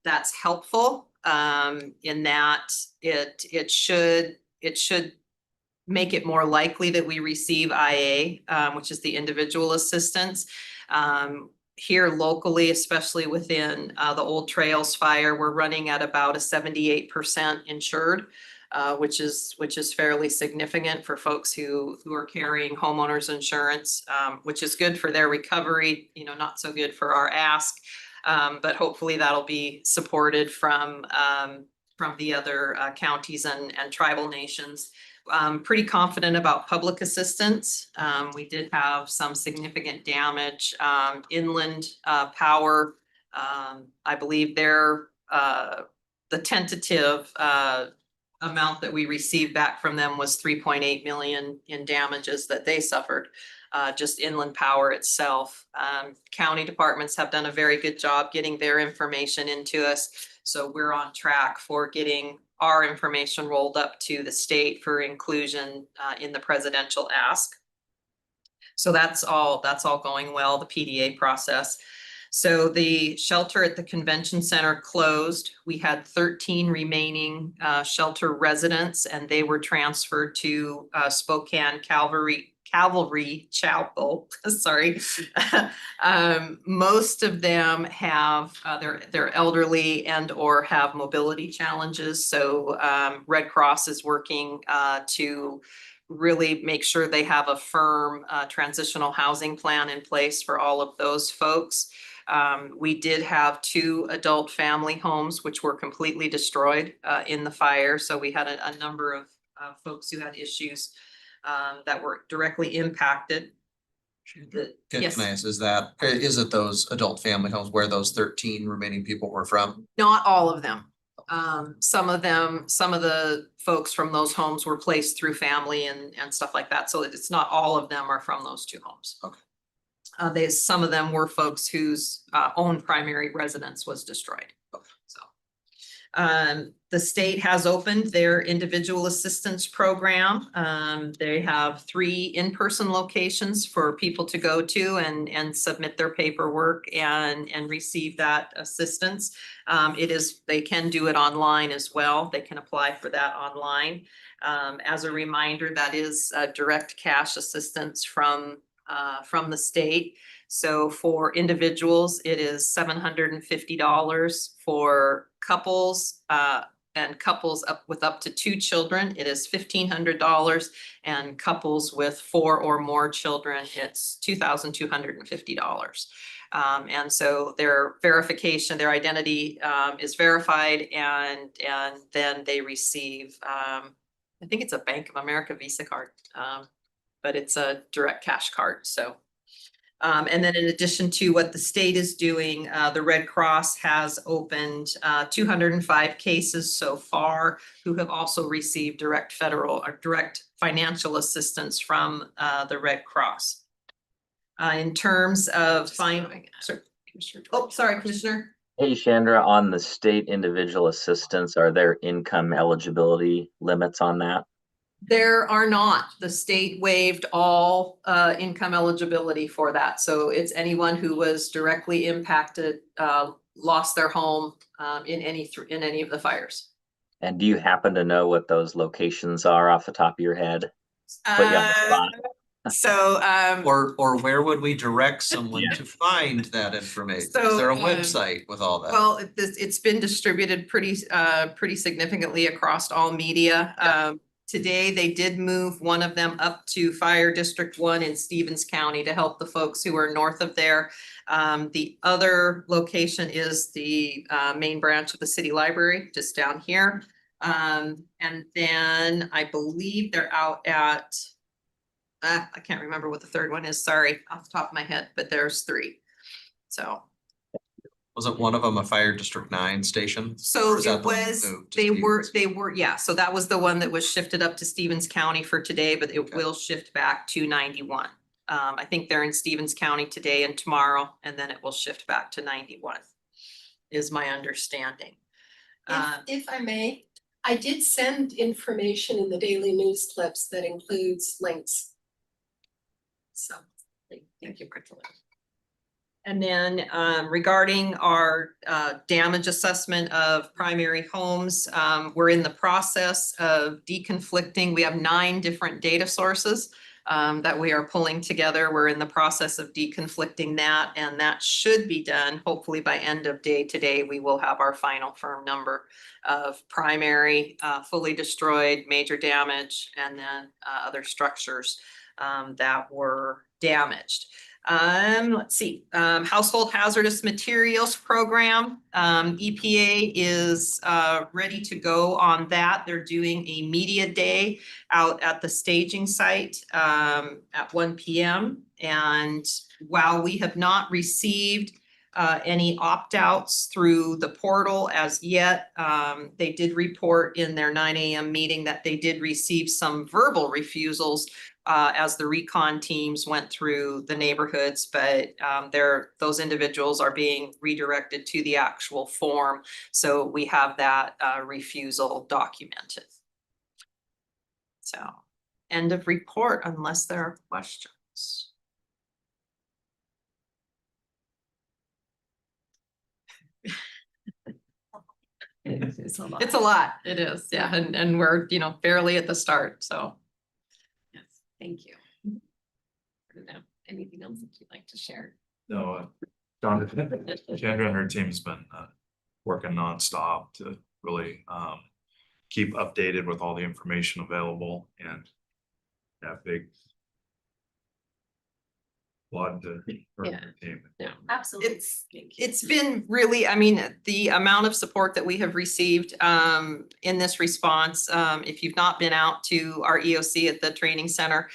That's helpful in that it should make it more likely that we receive IA, which is the individual assistance. Here locally, especially within the Old Trails fire, we're running at about a 78% insured, which is fairly significant for folks who are carrying homeowners insurance, which is good for their recovery, not so good for our ask. But hopefully that'll be supported from the other counties and tribal nations. Pretty confident about public assistance. We did have some significant damage. Inland Power, I believe the tentative amount that we received back from them was 3.8 million in damages that they suffered. Just Inland Power itself. County departments have done a very good job getting their information into us. So we're on track for getting our information rolled up to the state for inclusion in the presidential ask. So that's all going well, the PDA process. So the shelter at the convention center closed. We had 13 remaining shelter residents, and they were transferred to Spokane Cavalry Chapel. Sorry. Most of them have they're elderly and or have mobility challenges. So Red Cross is working to really make sure they have a firm transitional housing plan in place for all of those folks. We did have 2 adult family homes which were completely destroyed in the fire. So we had a number of folks who had issues that were directly impacted. Yes. Can I ask, is it those adult family homes where those 13 remaining people were from? Not all of them. Some of the folks from those homes were placed through family and stuff like that. So it's not all of them are from those 2 homes. Okay. Some of them were folks whose own primary residence was destroyed. So the state has opened their individual assistance program. They have 3 in-person locations for people to go to and submit their paperwork and receive that assistance. They can do it online as well. They can apply for that online. As a reminder, that is direct cash assistance from the state. So for individuals, it is $750. For couples and couples with up to 2 children, it is $1,500. And couples with 4 or more children, it's $2,250. And so their verification, their identity is verified, and then they receive, I think it's a Bank of America Visa card. But it's a direct cash card. So, and then in addition to what the state is doing, the Red Cross has opened 205 cases so far who have also received direct federal or direct financial assistance from the Red Cross. In terms of Commissioner. Hey, Chandra, on the state individual assistance, are there income eligibility limits on that? There are not. The state waived all income eligibility for that. So it's anyone who was directly impacted, lost their home in any of the fires. And do you happen to know what those locations are off the top of your head? Put you on the spot. So or where would we direct someone to find that information? So, is there a website with all that? Well, it's been distributed pretty significantly across all media. Today, they did move one of them up to Fire District 1 in Stevens County to help the folks who are north of there. The other location is the main branch of the city library, just down here. And then I believe they're out at, I can't remember what the third one is, sorry, off the top of my head, but there's 3. So. Wasn't one of them a Fire District 9 station? So Or is that it the one was, moved to they Stevens? were, yeah, so that was the one that was shifted up to Stevens County for today, but it will shift back to 91. I think they're in Stevens County today and tomorrow, and then it will shift back to 91, is my understanding. If I may, I did send information in the daily news clips that includes links. So. Thank you, Priscilla. And then regarding our damage assessment of primary homes, we're in the process of deconflicting. We have 9 different data sources that we are pulling together. We're in the process of deconflicting that, and that should be done. Hopefully by end of day today, we will have our final firm number of primary, fully destroyed, major damage, and then other structures that were damaged. Let's see, Household Hazardous Materials Program, EPA is ready to go on that. They're doing a media day out at the staging site at 1 p.m. And while we have not received any opt-outs through the portal as yet, they did report in their 9 a.m. meeting that they did receive some verbal refusals as the recon teams went through the neighborhoods, but those individuals are being redirected to the actual form. So we have that refusal documented. So end of report unless there are questions. It's a lot. It is, yeah, and we're, barely at the start, so. Yes, thank you. I don't know, anything else that you'd like to share? No, Chandra and her team's been working nonstop to really keep updated with all the information available, and that big blood to her and her team. Yeah, Absolutely. It's been really, the amount of support that we have received in this response, if you've not been out to our EOC at the training center,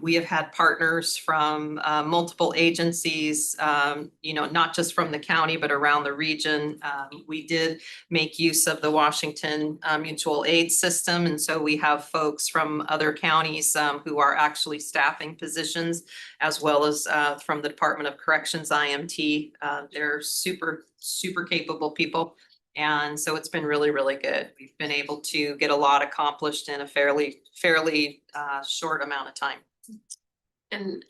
we have had partners from multiple agencies, not just from the county, but around the region. We did make use of the Washington Mutual Aid System, and so we have folks from other counties who are actually staffing positions, as well as from the Department of Corrections IMT. They're super, super capable people. And so it's been really, really good. We've been able to get a lot accomplished in a fairly short amount of time. And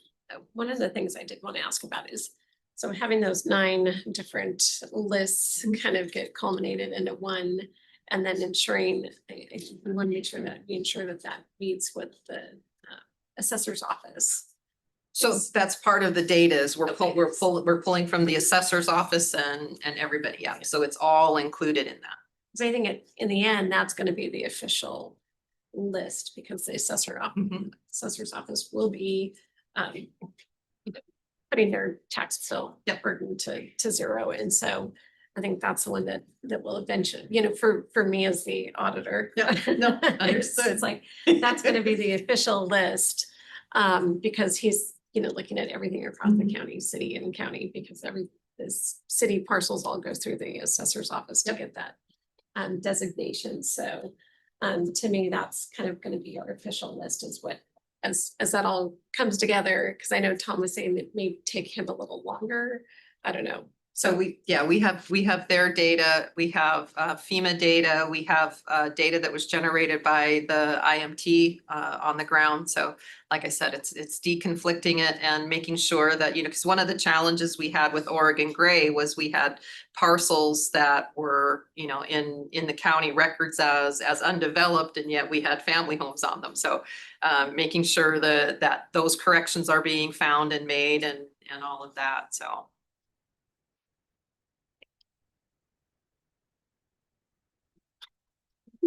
one of the things I did want to ask about is, so having those 9 different lists kind of get culminated into one, and then ensuring, I want to make sure that we ensure that that meets with the assessor's office. So that's part of the data is we're Okay. we're pulling from the assessor's office and everybody. Yeah. So it's all included in that. Because I think in the end, that's going to be the official list, because the assessor's office will be putting their tax bill burden to 0. And so I think that's the one that will eventually, for me as the auditor. Yeah, no, So understood. it's like, that's going to be the official list, because he's, looking at everything across the county, city and county, because this city parcels all go through the assessor's office to get that designation. So to me, that's kind of going to be our official list, is what, as that all comes together, because I know Tom was saying that may take him a little longer. I don't know. So we have their data, we have FEMA data, we have data that was generated by the IMT on the ground. So like I said, it's deconflicting it and making sure that, because one of the challenges we had with Oregon Gray was we had parcels that were, in the county records as undeveloped, and yet we had family homes on them. So making sure that those corrections are being found and made and all of that, so.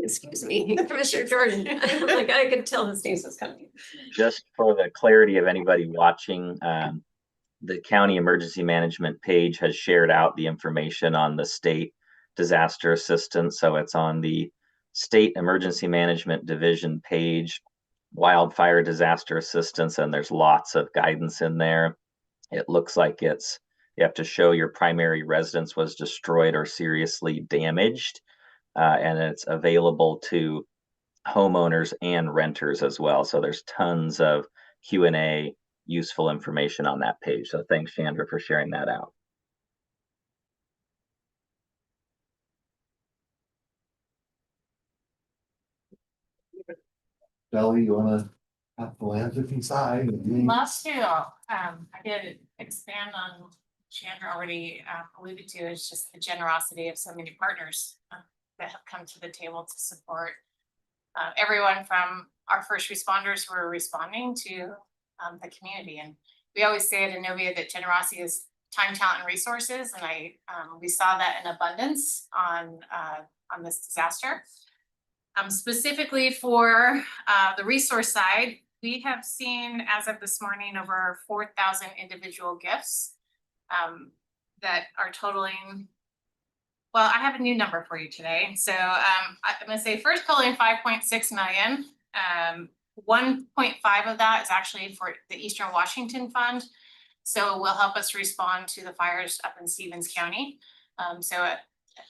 Excuse me, Commissioner Jordan. Like, I could tell his name was coming. Just for the clarity of anybody watching, the county emergency management page has shared out the information on the state disaster assistance. So it's on the state emergency management division page, wildfire disaster assistance, and there's lots of guidance in there. It looks like you have to show your primary residence was destroyed or seriously damaged. And it's available to homeowners and renters as well. So there's tons of Q&A useful information on that page. So thanks, Chandra, for sharing that out. Kelly, you wanna have the philanthropy side? Love to, I did expand on Chandra already alluded to, is just the generosity of so many partners that have come to the table to support everyone from our first responders who are responding to the community. And we always say at Innovia that generosity is time, talent, and resources, and we saw that in abundance on this disaster. Specifically for the resource side, we have seen as of this morning over 4,000 individual gifts that are totaling. Well, I have a new number for you today. So I'm gonna say first totaling 5.6 million. 1.5 of that is actually for the Eastern Washington Fund. So it will help us respond to the fires up in Stevens County.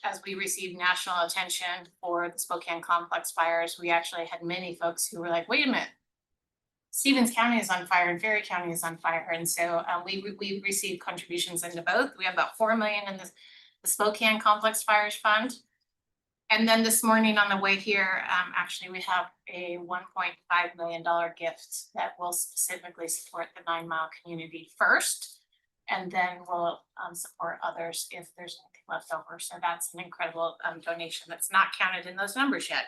As we received national attention for the Spokane Complex fires, we actually had many folks who were like, wait a minute, Stevens County is on fire and Ferry County is on fire. And so we received contributions into both. We have about 4 million in the Spokane Complex Fires Fund. And then this morning on the way here, actually we have a $1.5 million gift that will specifically support the 9 Mile community first. And then we'll support others if there's anything left over. So that's an incredible donation that's not counted in those numbers yet.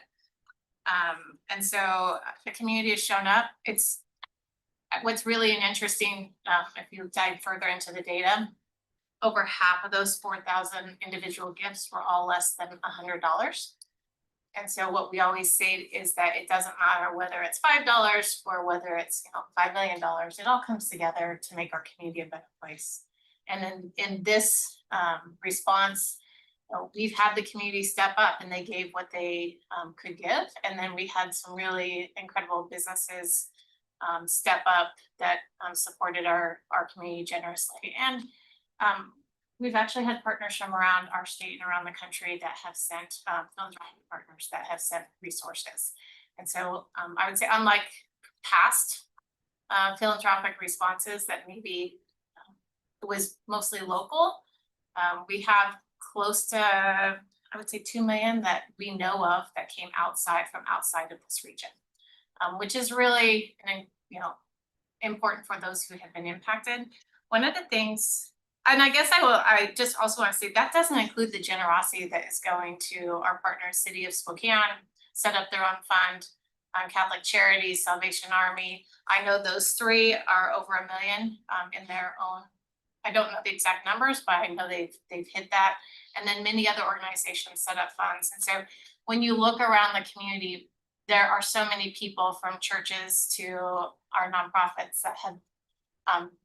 And so the community has shown up. It's what's really an interesting, if you dive further into the data, over half of those 4,000 individual gifts were all less than $100. And so what we always say is that it doesn't matter whether it's $5 or whether it's $5 million, it all comes together to make our community a better place. And then in this response, we've had the community step up and they gave what they could give. And then we had some really incredible businesses step up that supported our community generously. And we've actually had partners from around our state and around the country that have sent philanthropic partners that have sent resources. And so I would say, unlike past philanthropic responses that maybe was mostly local, we have close to, I would say, 2 million that we know of that came from outside of this region, which is really important for those who have been impacted. One of the things, and I guess I just also want to say that doesn't include the generosity that is going to our partners, City of Spokane, set up their own fund, Catholic Charities, Salvation Army. I know those 3 are over 1 million in their own. I don't know the exact numbers, but I know they've hit that. And then many other organizations set up funds. And so when you look around the community, there are so many people from churches to our nonprofits that have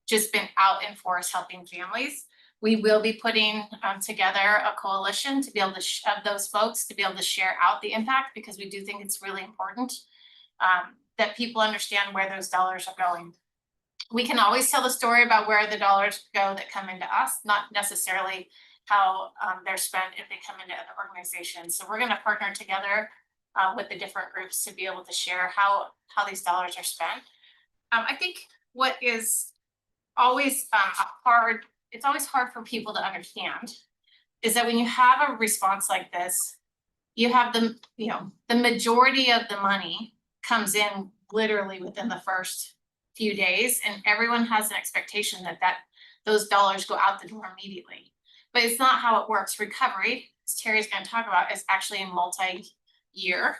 just been out in force helping families. We will be putting together a coalition to be able to of those folks to be able to share out the impact, because we do think it's really important that people understand where those dollars are going. We can always tell the story about where the dollars go that come into us, not necessarily how they're spent if they come into other organizations. So we're going to partner together with the different groups to be able to share how these dollars are spent. I think what is always hard, it's always hard for people to understand, is that when you have a response like this, you have the majority of the money comes in literally within the first few days, and everyone has an expectation that those dollars go out the door immediately. But it's not how it works. Recovery, as Terry's going to talk about, is actually a multi-year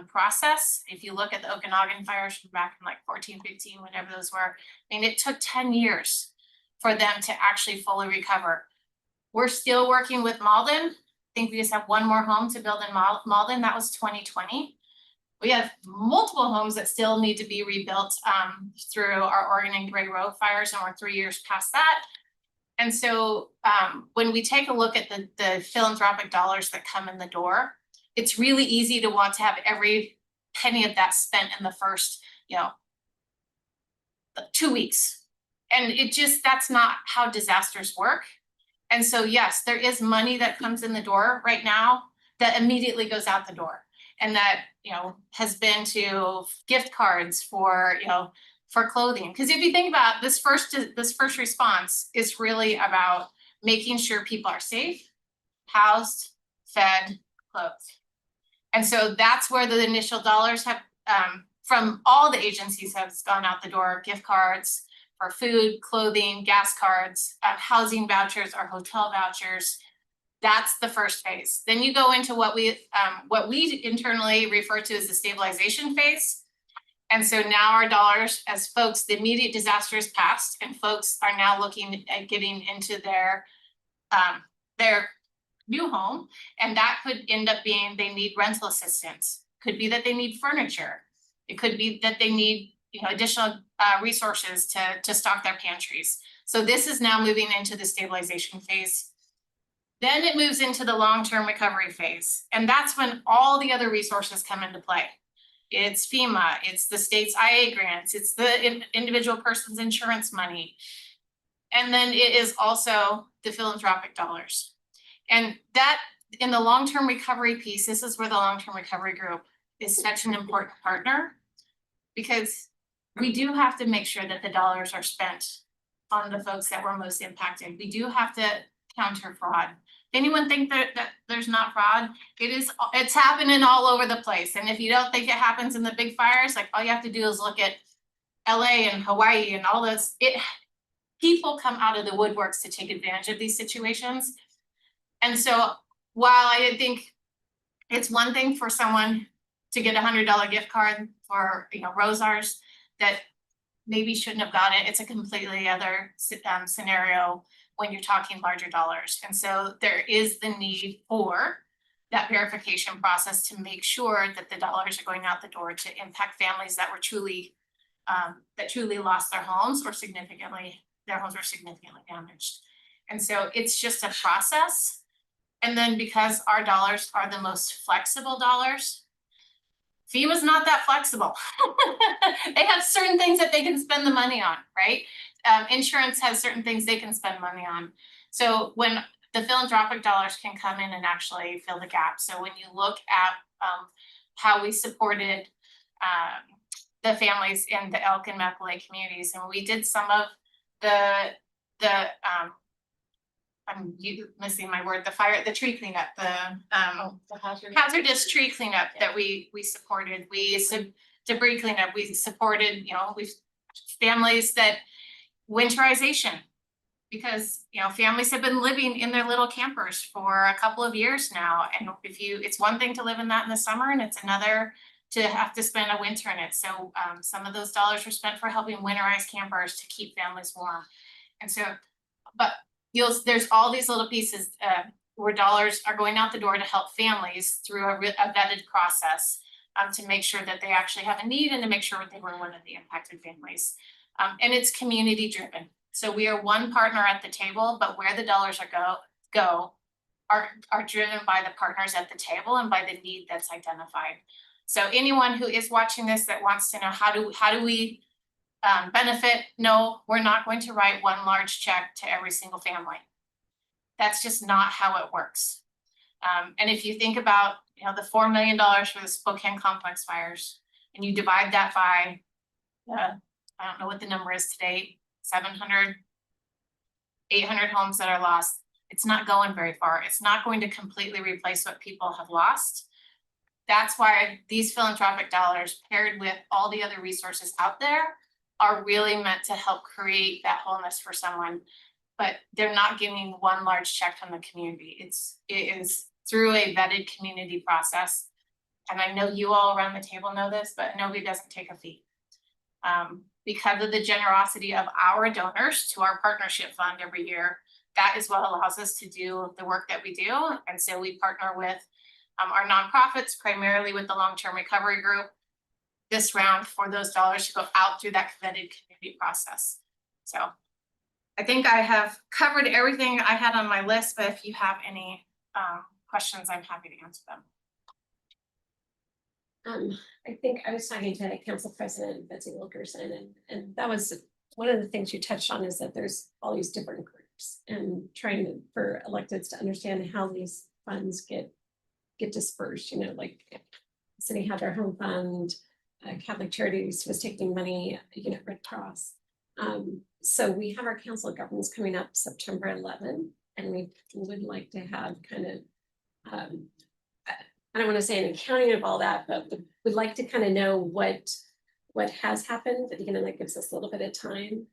process. If you look at the Okanagan fires from back in like 14, 15, whatever those were, I mean, it took 10 years for them to actually fully recover. We're still working with Malden. I think we just have 1 more home to build in Malden. That was 2020. We have multiple homes that still need to be rebuilt through our Oregon and Gray Road fires, and we're 3 years past that. And so when we take a look at the philanthropic dollars that come in the door, it's really easy to want to have every penny of that spent in the first, 2 weeks. And that's not how disasters work. And so, yes, there is money that comes in the door right now that immediately goes out the door. And that, has been to gift cards for, for clothing. Because if you think about it, this first response is really about making sure people are safe, housed, fed, clothed. And so that's where the initial dollars have, from all the agencies have gone out the door, gift cards for food, clothing, gas cards, housing vouchers or hotel vouchers. That's the first phase. Then you go into what we internally refer to as the stabilization phase. And so now our dollars, as folks, the immediate disaster is past and folks are now looking at getting into their new home. And that could end up being they need rental assistance. Could be that they need furniture. It could be that they need, additional resources to stock their pantries. So this is now moving into the stabilization phase. Then it moves into the long-term recovery phase. And that's when all the other resources come into play. It's FEMA, it's the state's IA grants, it's the individual person's insurance money. And then it is also the philanthropic dollars. And that in the long-term recovery piece, this is where the long-term recovery group is such an important partner, because we do have to make sure that the dollars are spent on the folks that were most impacted. We do have to counter fraud. Anyone think that there's not fraud? It's happening all over the place. And if you don't think it happens in the big fires, like all you have to do is look at LA and Hawaii and all this. People come out of the woodworks to take advantage of these situations. And so while I think it's one thing for someone to get $100 gift card for, Rosars that maybe shouldn't have got it, it's a completely other scenario when you're talking larger dollars. And so there is the need for that verification process to make sure that the dollars are going out the door to impact families that were truly lost their homes or their homes were significantly damaged. And so it's just a process. And then because our dollars are the most flexible dollars, FEMA's not that flexible. They have certain things that they can spend the money on, right? Insurance has certain things they can spend money on. So when the philanthropic dollars can come in and actually fill the gap. So when you look at how we supported the families in the Elk and Macaulay communities, and we did some of the I'm missing my word, the tree cleanup, the hazardous tree cleanup that we supported. Debris cleanup, we supported, families that winterization, because, families have been living in their little campers for a couple of years now. And it's one thing to live in that in the summer and it's another to have to spend a winter in it. So some of those dollars were spent for helping winterize campers to keep families warm. And so, but there's all these little pieces where dollars are going out the door to help families through a vetted process to make sure that they actually have a need and to make sure that they were one of the impacted families. And it's community driven. So we are one partner at the table, but where the dollars are driven by the partners at the table and by the need that's identified. So anyone who is watching this that wants to know how do we benefit? No, we're not going to write one large check to every single family. That's just not how it works. And if you think about, the $4 million for the Spokane complex fires, and you divide that by, I don't know what the number is today, 700, 800 homes that are lost, it's not going very far. It's not going to completely replace what people have lost. That's why these philanthropic dollars paired with all the other resources out there are really meant to help create that wholeness for someone, but they're not getting one large check from the community. It is through a vetted community process. And I know you all around the table know this, but nobody doesn't take a fee. Because of the generosity of our donors to our partnership fund every year, that is what allows us to do the work that we do. And so we partner with our nonprofits, primarily with the long-term recovery group, this round for those dollars to go out through that vetted community process. So I think I have covered everything I had on my list, but if you have any questions, I'm happy to answer them. I think I was talking to Council President Betsy Wilkerson, and that was one of the things you touched on, is that there's all these different groups and trying for electeds to understand how these funds get dispersed. Like the city had their home fund, Catholic Charities was taking money, Red Cross. So we have our Council of Governments coming up September 11, and we would like to have kind of, I don't want to say an accounting of all that, but we'd like to kind of know what has happened, that gives us a little bit of time.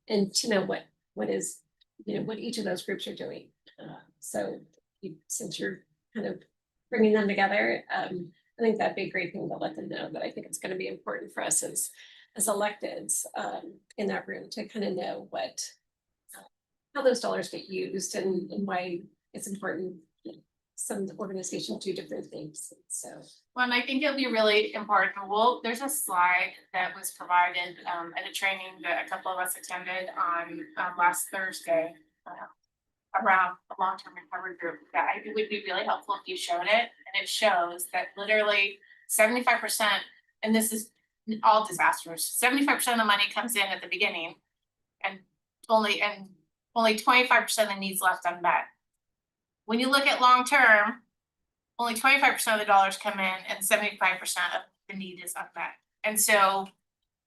And to know what is, what each of those groups are doing. So since you're kind of bringing them together, I think that'd be a great thing to let them know, but I think it's going to be important for us as electeds in that room to kind of know how those dollars get used and why it's important. Some organizations do different things, so. Well, and I think it'll be really important. There's a slide that was provided at a training that a couple of us attended on last Thursday around the long-term recovery group that I think would be really helpful if you showed it. And it shows that literally 75%, and this is all disasters, 75% of the money comes in at the beginning and only 25% of the needs left unmet. When you look at long-term, only 25% of the dollars come in and 75% of the need is unmet. And so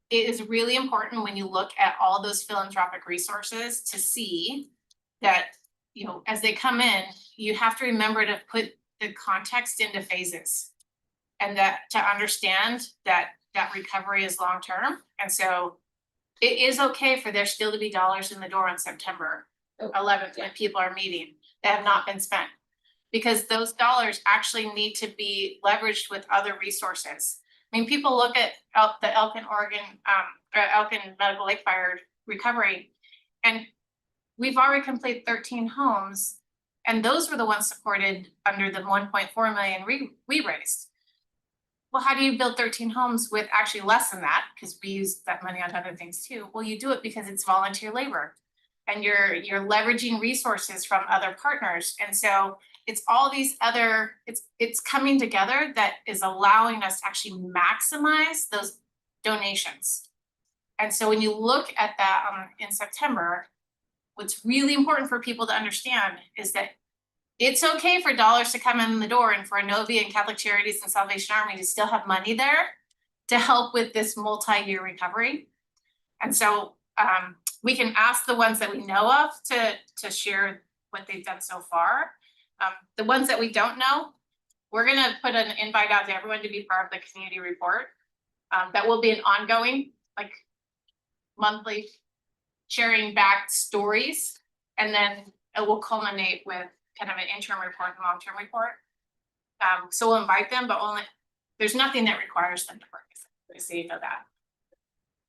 it is really important when you look at all those philanthropic resources to see that, as they come in, you have to remember to put the context into phases and that to understand that recovery is long-term. And so it is okay for there still to be dollars in the door on September 11th when people are meeting that have not been spent, because those dollars actually need to be leveraged with other resources. I mean, people look at the Elkin Medical Lake Fire recovery, and we've already completed 13 homes, and those were the ones supported under the 1.4 million we raised. Well, how do you build 13 homes with actually less than that? Because we use that money on other things too. Well, you do it because it's volunteer labor. And you're leveraging resources from other partners. And so it's all these other, it's coming together that is allowing us to actually maximize those donations. And so when you look at that in September, what's really important for people to understand is that it's okay for dollars to come in the door and for Novi and Catholic Charities and Salvation Army to still have money there to help with this multi-year recovery. And so we can ask the ones that we know of to share what they've done so far. The ones that we don't know, we're gonna put an invite out to everyone to be part of the community report. That will be an ongoing, monthly sharing back stories, and then it will culminate with kind of an interim report and long-term report. So we'll invite them, but there's nothing that requires them to participate, so you know that.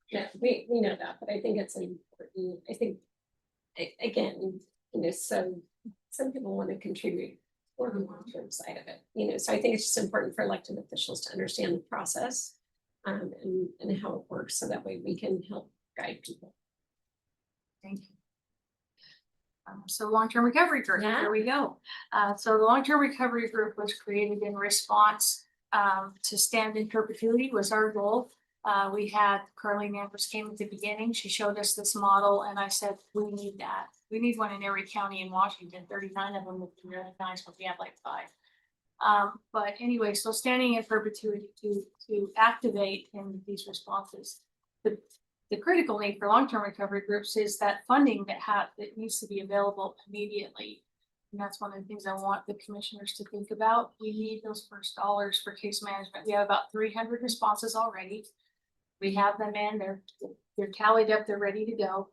Yeah, we know that, but I think it's important. I think, again, some people want to contribute for the long-term side of it, so I think it's just important for elected officials to understand the process and how it works, so that way we can help guide people. Thank you. So long-term recovery group, here we go. So the long-term recovery group was created in response to stand in perpetuity was our goal. We had Carlene Ambrose came at the beginning. She showed us this model, and I said, we need that. We need one in every county in Washington. 39 of them would be really nice, but we have 5. But anyway, so standing in perpetuity to activate in these responses. The critical need for long-term recovery groups is that funding that needs to be available immediately. And that's one of the things I want the commissioners to think about. We need those first dollars for case management. We have about 300 responses already. We have them in, they're tallied up, they're ready to go.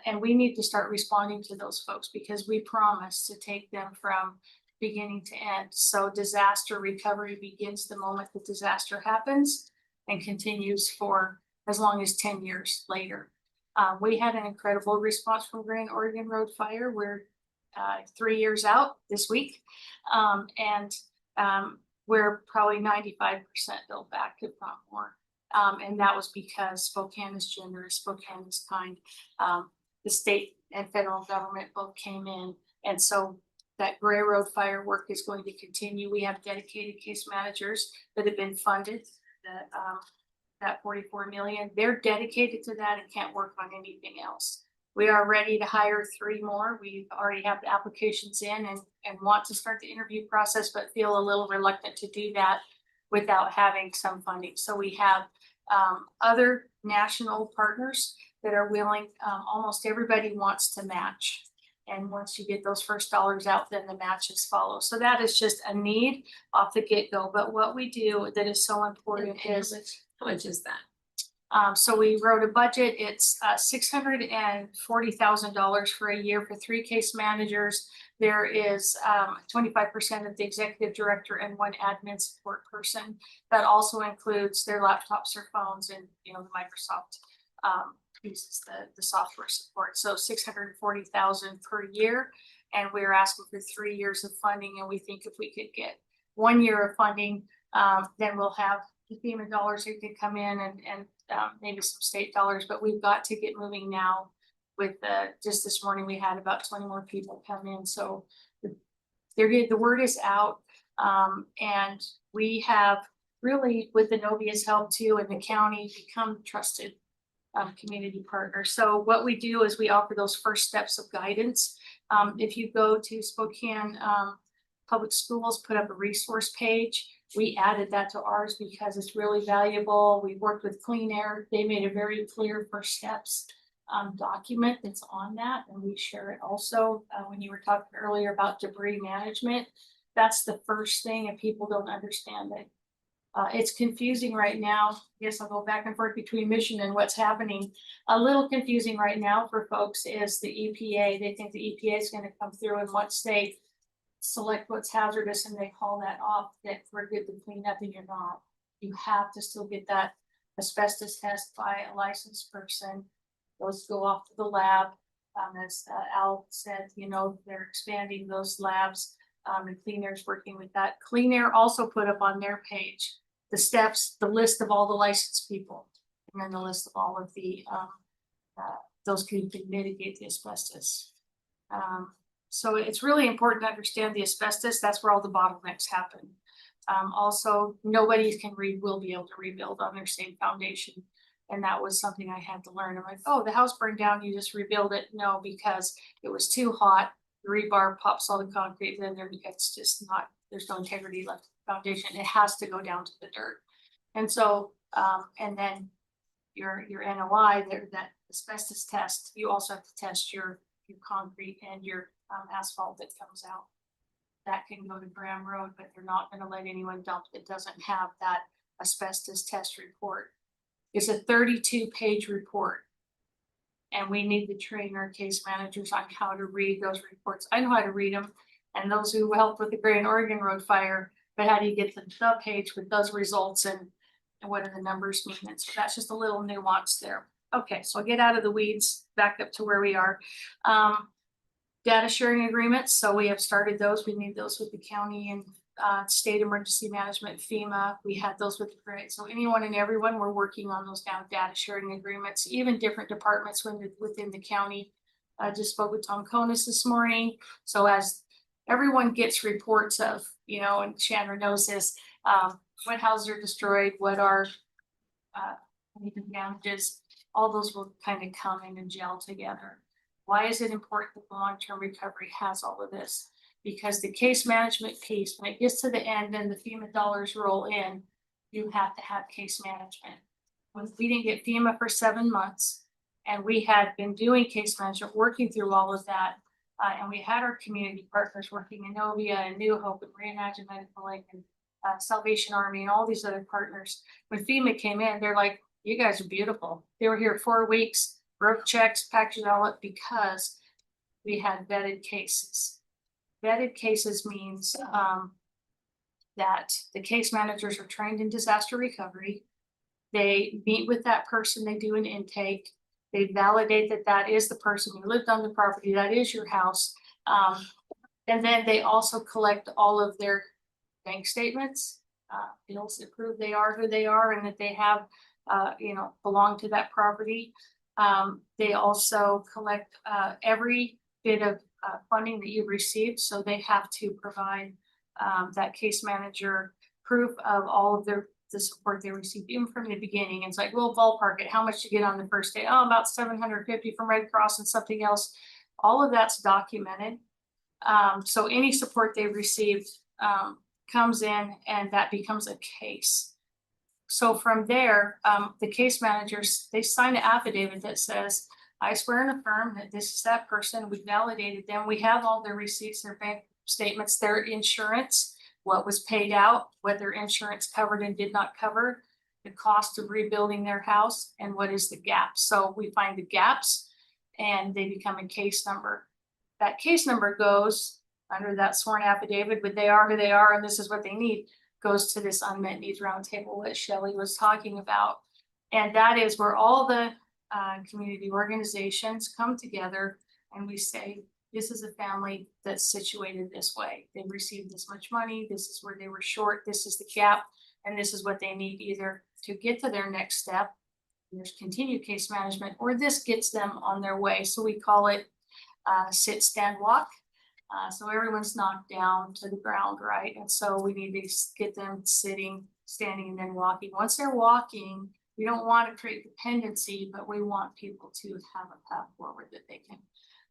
And we need to start responding to those folks because we promise to take them from beginning to end. So disaster recovery begins the moment the disaster happens and continues for as long as 10 years later. We had an incredible response from Grand Oregon Road Fire. We're 3 years out this week. We're probably 95% built back, if not more. And that was because Spokane is generous, Spokane is kind. The state and federal government both came in. And so that Gray Road Fire work is going to continue. We have dedicated case managers that have been funded. That 44 million, they're dedicated to that and can't work on anything else. We are ready to hire 3 more. We already have the applications in and want to start the interview process, but feel a little reluctant to do that without having some funding. So we have other national partners that are willing, almost everybody wants to match. And once you get those first dollars out, then the matches follow. So that is just a need off the get-go. But what we do that is so important is, How much is that? so we wrote a budget. It's $640,000 for a year for 3 case managers. There is 25% of the executive director and 1 admin support person. That also includes their laptops or phones and, you know, the Microsoft uses the software support. So 640,000 per year. And we're asking for 3 years of funding. And we think if we could get 1 year of funding, then we'll have the FEMA dollars that could come in and maybe some state dollars, but we've got to get moving now. With just this morning, we had about 20 more people come in, so the word is out, and we have really, with the Novia's help too, and the county, become trusted community partners. So what we do is we offer those first steps of guidance. If you go to Spokane Public Schools, put up a resource page. We added that to ours because it's really valuable. We worked with Clean Air. They made a very clear first steps document that's on that, and we share it also. When you were talking earlier about debris management, that's the first thing, and people don't understand it. It's confusing right now. Yes, I'll go back and forth between mission and what's happening. A little confusing right now for folks is the EPA. They think the EPA is going to come through, and once they select what's hazardous and they haul that off, that we're good to clean up, and you're not. You have to still get that asbestos test by a licensed person. Those go off to the lab. As Al said, you know, they're expanding those labs, and Clean Air's working with that. Clean Air also put up on their page the steps, the list of all the licensed people, and then the list of all of the those who can mitigate the asbestos. So it's really important to understand the asbestos. That's where all the bottlenecks happen. Also, nobody will be able to rebuild on their same foundation. And that was something I had to learn. I'm like, oh, the house burned down, you just rebuild it. No, because it was too hot. The rebar pops all the concrete, then it's just not, there's no integrity left in the foundation. It has to go down to the dirt. And so, and then your NOI, that asbestos test, you also have to test your concrete and your asphalt that comes out. That can go to Graham Road, but they're not going to let anyone dump that doesn't have that asbestos test report. It's a 32-page report. And we need to train our case managers on how to read those reports. I know how to read them, and those who helped with the Grand Oregon Road fire, but how do you get to the page with those results and what do the numbers mean? And so that's just a little nuance there. Okay, so I'll get out of the weeds, back up to where we are. Data sharing agreements. So we have started those. We need those with the county and state emergency management, FEMA. We had those with the grant. So anyone and everyone, we're working on those now, data sharing agreements, even different departments within the county. I just spoke with Tom Konis this morning. So as everyone gets reports of, you know, and Chandra knows this, what houses are destroyed, what are damages, all those will kind of come in and gel together. Why is it important that the long-term recovery has all of this? Because the case management piece, when it gets to the end and the FEMA dollars roll in, you have to have case management. When we didn't get FEMA for 7 months, and we had been doing case management, working through all of that, and we had our community partners working in Novia and New Hope and Reimagine Medical Lake and Salvation Army and all these other partners. When FEMA came in, they're like, you guys are beautiful. They were here 4 weeks, wrote checks, packaged it all up because we had vetted cases. Vetted cases means that the case managers are trained in disaster recovery. They meet with that person, they do an intake, they validate that that is the person who lived on the property, that is your house. And then they also collect all of their bank statements, bills that prove they are who they are and that they have, belong to that property. They also collect every bit of funding that you've received. So they have to provide that case manager proof of all of the support they received even from the beginning. It's like, well, ballpark it. How much you get on the first day? Oh, about 750 from Red Cross and something else. All of that's documented. So any support they received comes in and that becomes a case. So from there, the case managers, they sign an affidavit that says, I swear and affirm that this is that person, we validated them, we have all their receipts, their bank statements, their insurance, what was paid out, what their insurance covered and did not cover, the cost of rebuilding their house, and what is the gap. So we find the gaps and they become a case number. That case number goes under that sworn affidavit, but they are who they are and this is what they need, goes to this unmet needs roundtable that Shelley was talking about. And that is where all the community organizations come together and we say, this is a family that's situated this way. They received this much money. This is where they were short. This is the gap. And this is what they need either to get to their next step. There's continued case management, or this gets them on their way. So we call it sit, stand, walk. So everyone's knocked down to the ground, right? And so we need to get them sitting, standing, and then walking. Once they're walking, we don't want to create dependency, but we want people to have a path forward that they can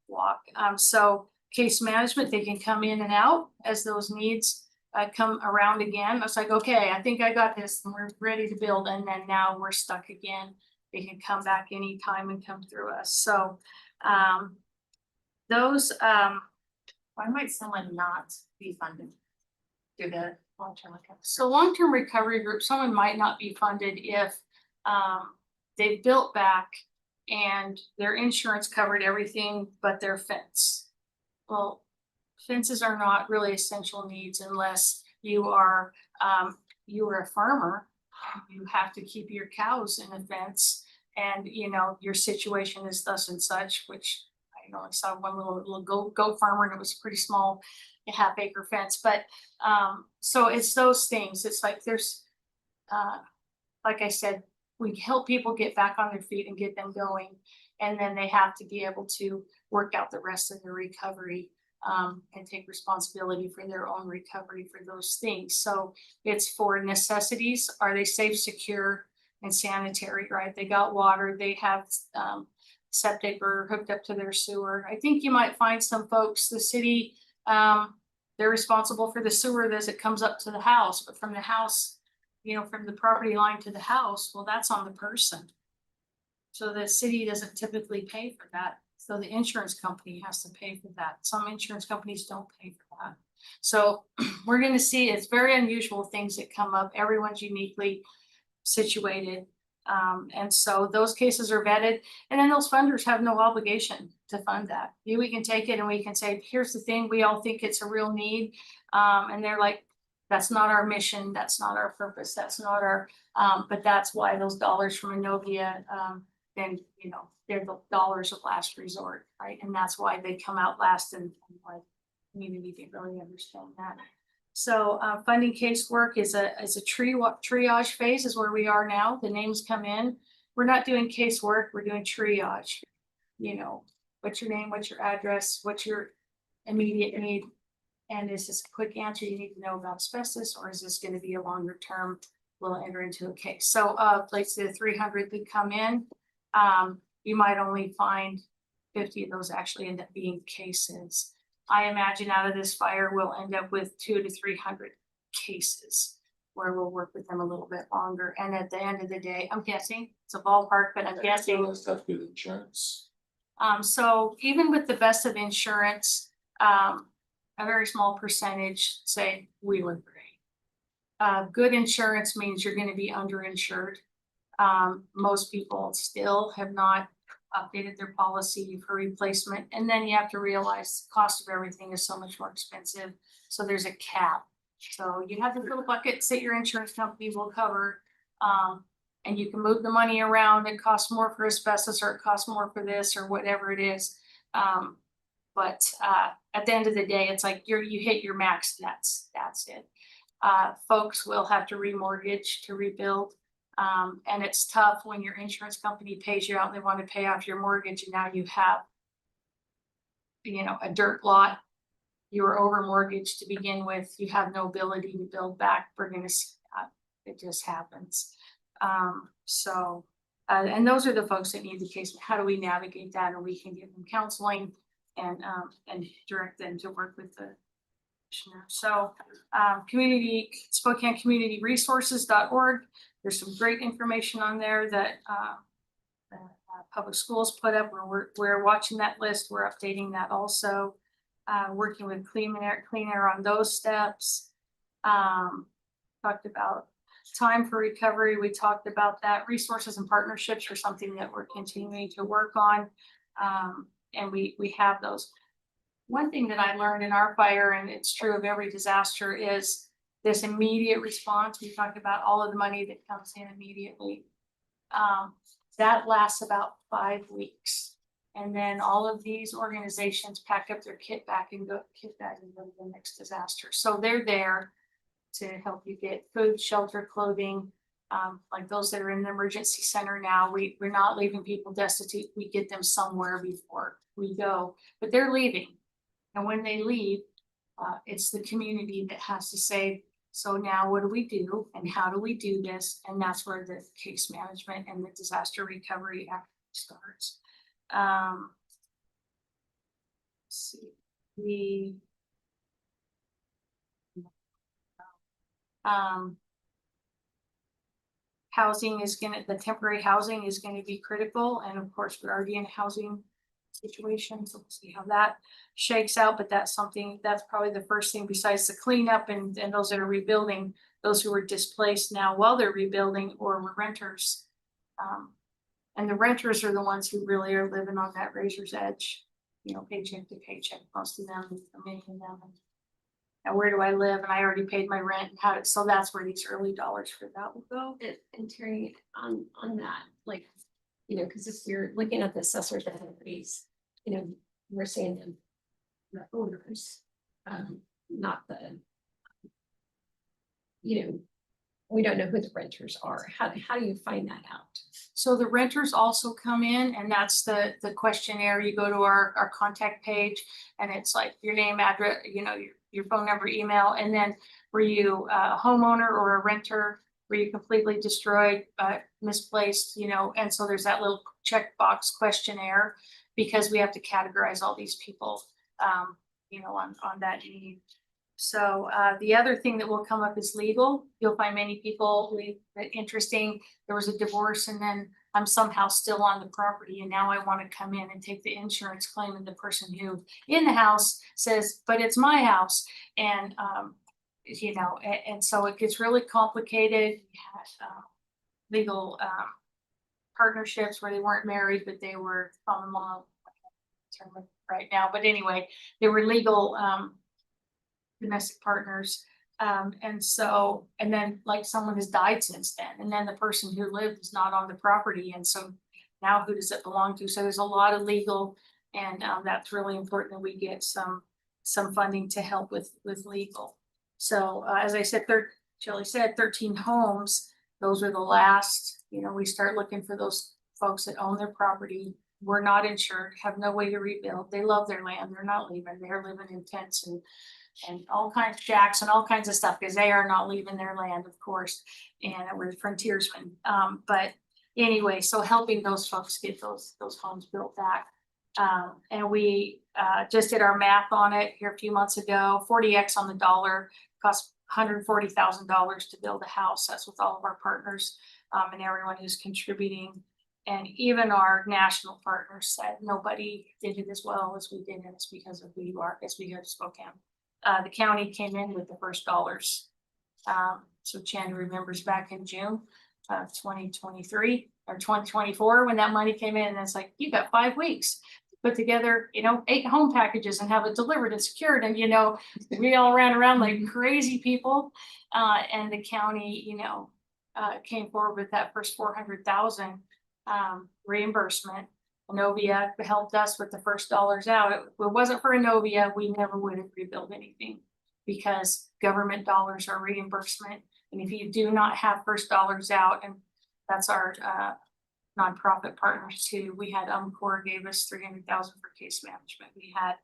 walk. So case management, they can come in and out as those needs come around again. It's like, okay, I think I got this and we're ready to build. And then now we're stuck again. They can come back anytime and come through us. So Why might someone not be funded through the long-term recovery? So long-term recovery group, someone might not be funded if they built back and their insurance covered everything but their fence. Well, fences are not really essential needs unless you are a farmer. You have to keep your cows in a fence, and you know your situation is thus and such, which I only saw one little goat farmer and it was a pretty small half-acre fence. But so it's those things. It's like there's like I said, we help people get back on their feet and get them going, and then they have to be able to work out the rest of their recovery and take responsibility for their own recovery for those things. So it's for necessities. Are they safe, secure, and sanitary, right? They got water, they have septic or hooked up to their sewer. I think you might find some folks, the city, they're responsible for the sewer as it comes up to the house, but from the house, you know, from the property line to the house, well, that's on the person. So the city doesn't typically pay for that. So the insurance company has to pay for that. Some insurance companies don't pay for that. So we're going to see, it's very unusual things that come up. Everyone's uniquely situated. And so those cases are vetted, and then those funders have no obligation to fund that. We can take it and we can say, here's the thing, we all think it's a real need. And they're like, that's not our mission, that's not our purpose, that's not our, but that's why those dollars from Innovia, then, you know, they're the dollars of last resort, right? And that's why they come out last, and why community didn't really understand that. So funding casework is a triage phase is where we are now. The names come in. We're not doing casework, we're doing triage. You know, what's your name, what's your address, what's your immediate need? And is this a quick answer you need to know about asbestos, or is this going to be a longer term? We'll enter into a case. So let's say the 300 that come in, you might only find 50 of those actually end up being cases. I imagine out of this fire, we'll end up with 200 to 300 cases where we'll work with them a little bit longer. And at the end of the day, I'm guessing it's a ballpark, but I'm guessing. Stuff with insurance. So even with the best of insurance, a very small percentage say we would agree. Good insurance means you're going to be underinsured. Most people still have not updated their policy for replacement. And then you have to realize the cost of everything is so much more expensive. So there's a cap. So you have the little buckets that your insurance company will cover. And you can move the money around. It costs more for asbestos, or it costs more for this, or whatever it is. But at the end of the day, it's like you hit your max. That's it. Folks will have to remortgage to rebuild. And it's tough when your insurance company pays you out and they want to pay off your mortgage, and now you have, you know, a dirt lot. You were over mortgaged to begin with. You have no ability to build back. We're going to see that. It just happens. And those are the folks that need the case. How do we navigate that? And we can give them counseling and direct them to work with the Commissioner. So, SpokaneCommunityResources.org. There's some great information on there that, public schools put up. We're watching that list. We're updating that also. Working with Clean Air on those steps. Talked about time for recovery. We talked about that. Resources and partnerships are something that we're continuing to work on. And we have those. One thing that I learned in our fire, and it's true of every disaster, is this immediate response. We talked about all of the money that comes in immediately. That lasts about 5 weeks. And then all of these organizations pack up their kit bag and go to the next disaster. So they're there to help you get food, shelter, clothing. Like those that are in the emergency center now, we're not leaving people destitute. We get them somewhere before we go, but they're leaving. And when they leave, it's the community that has to say, so now what do we do and how do we do this? And that's where the case management and the disaster recovery actually starts. Let's see, housing is the temporary housing is gonna be critical. And of course, we're already in a housing situation, so we'll see how that shakes out. But that's probably the first thing besides the cleanup and those that are rebuilding, those who were displaced now while they're rebuilding or were renters. And the renters are the ones who really are living on that razor's edge, paycheck to paycheck, most of them, many of them. And where do I live? And I already paid my rent. So that's where these early dollars for that will go. And Terry, on that, like, because if you're looking at the assessors and everybody's, we're saying them, the owners, not the, we don't know who the renters are. How do you find that out? So the renters also come in, and that's the questionnaire. You go to our contact page, and it's like your name, address, your phone number, email, and then were you a homeowner or a renter? Were you completely destroyed, misplaced, and so there's that little checkbox questionnaire because we have to categorize all these people, on that need. So the other thing that will come up is legal. You'll find many people interesting. There was a divorce and then I'm somehow still on the property and now I want to come in and take the insurance claim, and the person who in the house says, but it's my house. And and so it gets really complicated. We had legal partnerships where they weren't married, but they were common law right now. But anyway, they were legal domestic partners. And then like someone has died since then, and then the person who lived is not on the property. And so now who does it belong to? So there's a lot of legal, and that's really important that we get some funding to help with legal. So as I said, Shelley said 13 homes, those are the last, we start looking for those folks that own their property, were not insured, have no way to rebuild. They love their land. They're not leaving. They're living in tents and all kinds of shacks and all kinds of stuff because they are not leaving their land, of course. And we're frontiersmen. But anyway, so helping those folks get those homes built back. And we just did our math on it here a few months ago. 40x on the dollar cost $140,000 to build a house. That's with all of our partners and everyone who's contributing. And even our national partners said nobody did it as well as we did, and it's because of who you are, as we go to Spokane. The county came in with the first dollars. So Chandler remembers back in June of 2023 or 2024 when that money came in, and it's like, you got 5 weeks to put together, 8 home packages and have it delivered and secured. And, we all ran around like crazy people. And the county, came forward with that first 400,000 reimbursement. Innovia helped us with the first dollars out. If it wasn't for Innovia, we never would have rebuilt anything because government dollars are reimbursement. And if you do not have first dollars out, and that's our nonprofit partners too. We had UMCOR gave us $300,000 for case management. We had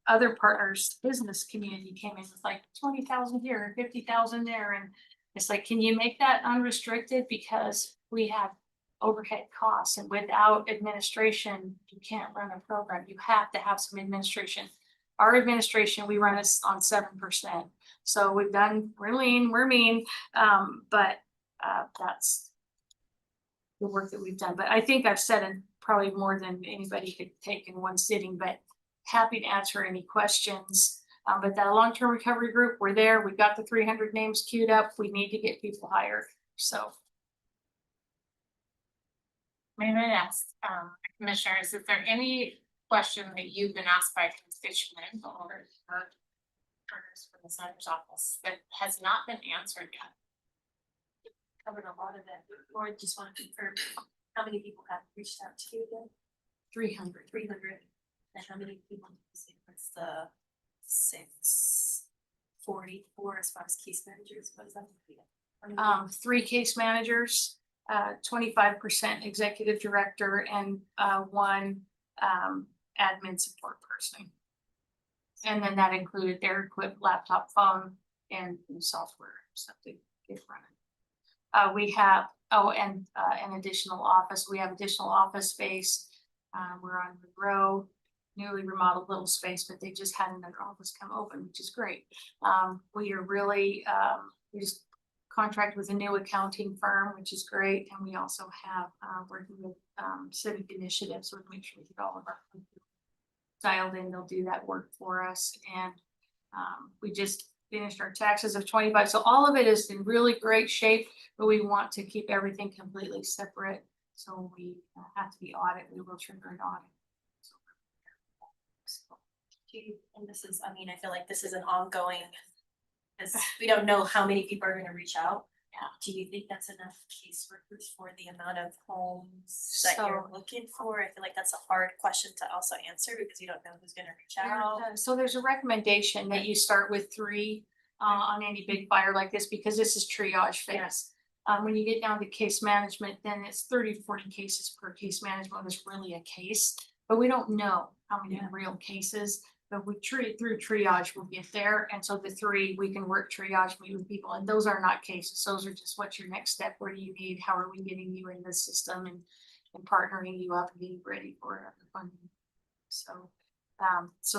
other partners, business community came in with like 20,000 here and 50,000 there. And it's like, can you make that unrestricted? Because we have overhead costs, and without administration, you can't run a program. You have to have some administration. our administration, we run us on 7%. So we're lean, we're mean, but that's the work that we've done. But I think I've said it probably more than anybody could take in one sitting, but happy to answer any questions. But that long-term recovery group, we're there. We've got the 300 names queued up. We need to get people hired. So. May I ask, commissioners, is there any question that you've been asked by a constituent or partners from the senator's office that has not been answered yet? Covered a lot of it, or just want to confirm how many people have reached out to you again? 300. 300. And how many people, what's the 644 as far as case managers, what is that? 3 case managers, 25% executive director, and 1 admin support person. And then that included their equipped laptop, phone, and software, so they get running. We have, an additional office. We have additional office space. We're on Monroe, newly remodeled little space, but they just had another office come open, which is great. We are really, we just contract with a new accounting firm, which is great. And we also have, working with civic initiatives, so we make sure we get all of our dialed in. They'll do that work for us. And we just finished our taxes of 25. So all of it is in really great shape, but we want to keep everything completely separate. So when we have to be audit, we will trigger an audit. And this is, I mean, I feel like this is an ongoing, because we don't know how many people are gonna reach out. Yeah. Do you think that's enough caseworkers for the amount of homes that you're looking for? I feel like that's a hard question to also answer because you don't know who's gonna reach out. So there's a recommendation that you start with 3 on any big fire like this, because this is triage phase. When you get down to case management, then it's 30 to 40 cases per case management. There's really a case, but we don't know how many real cases. But we treat through triage, we'll get there. And so the 3, we can work triage, meet with people, and those are not cases. Those are just what's your next step? What do you need? How are we getting you in the system and partnering you up and being ready for the funding? So,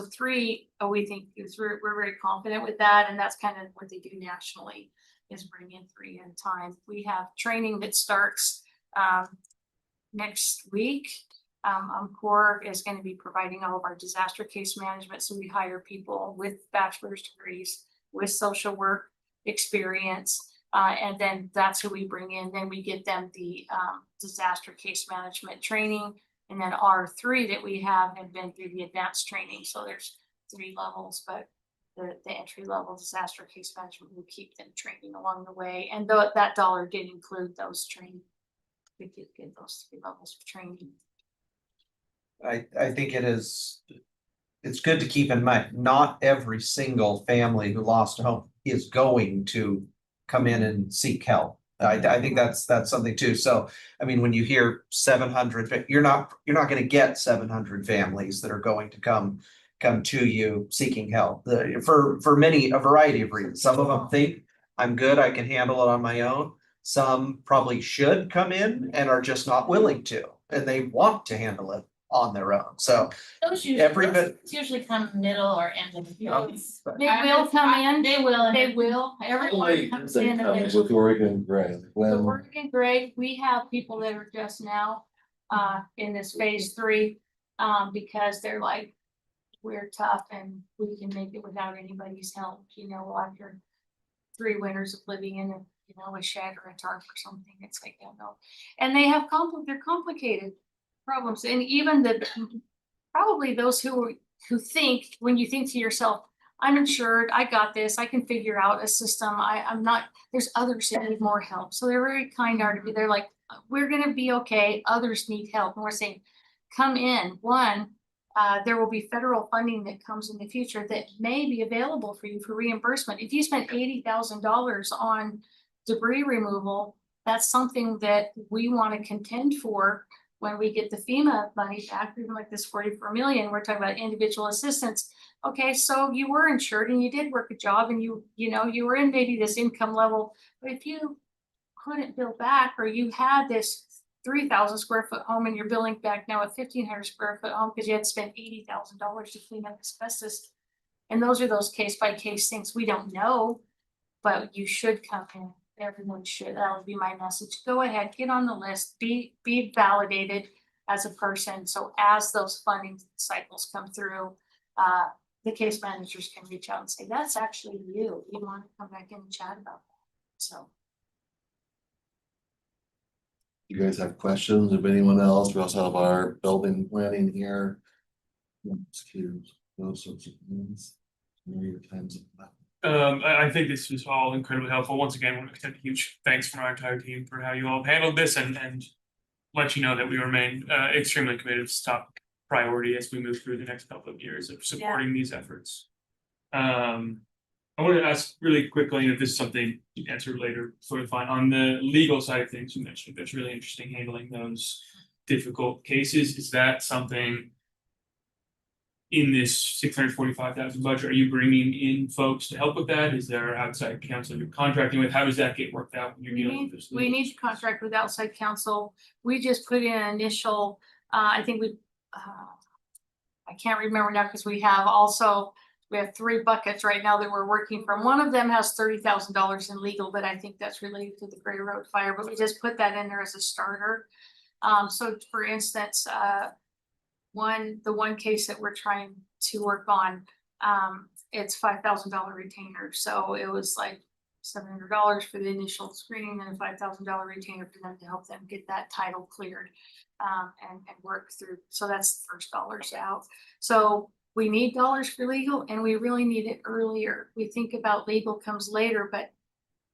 3, we think we're very confident with that. And that's kind of what they do nationally, is bring in 3 at a time. We have training that starts next week. Core is going to be providing all of our disaster case management. So we hire people with bachelor's degrees, with social work experience, and then that's who we bring in. Then we get them the disaster case management training. And then our 3 that we have been through the advanced training. So there's 3 levels, but the entry level disaster case management will keep them training along the way. And that dollar did include those training. We did get those 3 levels of training. I think it's good to keep in mind, not every single family who lost a home is going to come in and seek help. I think that's something too. So, I mean, when you hear 700, you're not going to get 700 families that are going to come to you seeking help for a variety of reasons. Some of them think I'm good, I can handle it on my own. Some probably should come in and are just not willing to, and they want to handle it on their own. So Those usually come middle or end of the year. They will come in. They will. Everyone comes in. With Oregon Gray. The Oregon Gray, we have people that are just now in this phase 3 because they're like, we're tough and we can make it without anybody's help. After 3 winters of living in a shed or a tarp or something, it's like, no. And they have they're complicated problems. And even probably those who think, when you think to yourself, I'm insured, I got this, I can figure out a system. I'm not, there's others that need more help. So they're very kind-hearted. They're like, we're going to be okay. Others need help. And we're saying, come in. There will be federal funding that comes in the future that may be available for you for reimbursement. If you spent $80,000 on debris removal, that's something that we want to contend for when we get the FEMA money back, even like this 44 million. We're talking about individual assistance. Okay, so you were insured and you did work a job and you were in maybe this income level, but if you couldn't bill back, or you had this 3,000 square foot home and you're billing back now a 1,500 square foot home because you had to spend $80,000 to clean up asbestos, And those are those case by case things we don't know, but you should come in. Everyone should. That would be my message. Go ahead, get on the list, be validated as a person. So as those funding cycles come through, the case managers can reach out and say, that's actually you. You want to come back in and chat about that. So. You guys have questions of anyone else? We also have our building planning here. Those sorts of things. Your time's up. I think this was all incredibly helpful. Once again, I want to extend a huge thanks from our entire team for how you all have handled this and let you know that we remain extremely committed to top priority as we move through the next couple of years of supporting these efforts. I wanted to ask really quickly, if this is something you can answer later, sort of fine. On the legal side of things, you mentioned that's really interesting, handling those difficult cases. Is that something in this $645,000 budget? Are you bringing in folks to help with that? Is there outside counsel you're contracting with? How does that get worked out when you're dealing with this? We need to contract with outside counsel. We just put in an initial, I think I can't remember now because we have 3 buckets right now that we're working from. One of them has $30,000 in legal, but I think that's related to the Gray Road fire, but we just put that in there as a starter. So for instance, the one case that we're trying to work on, it's $5,000 retainer. So it was like $700 for the initial screening and a $5,000 retainer for them to help them get that title cleared and work through. So that's the first dollars out. So we need dollars for legal and we really need it earlier. We think about legal comes later, but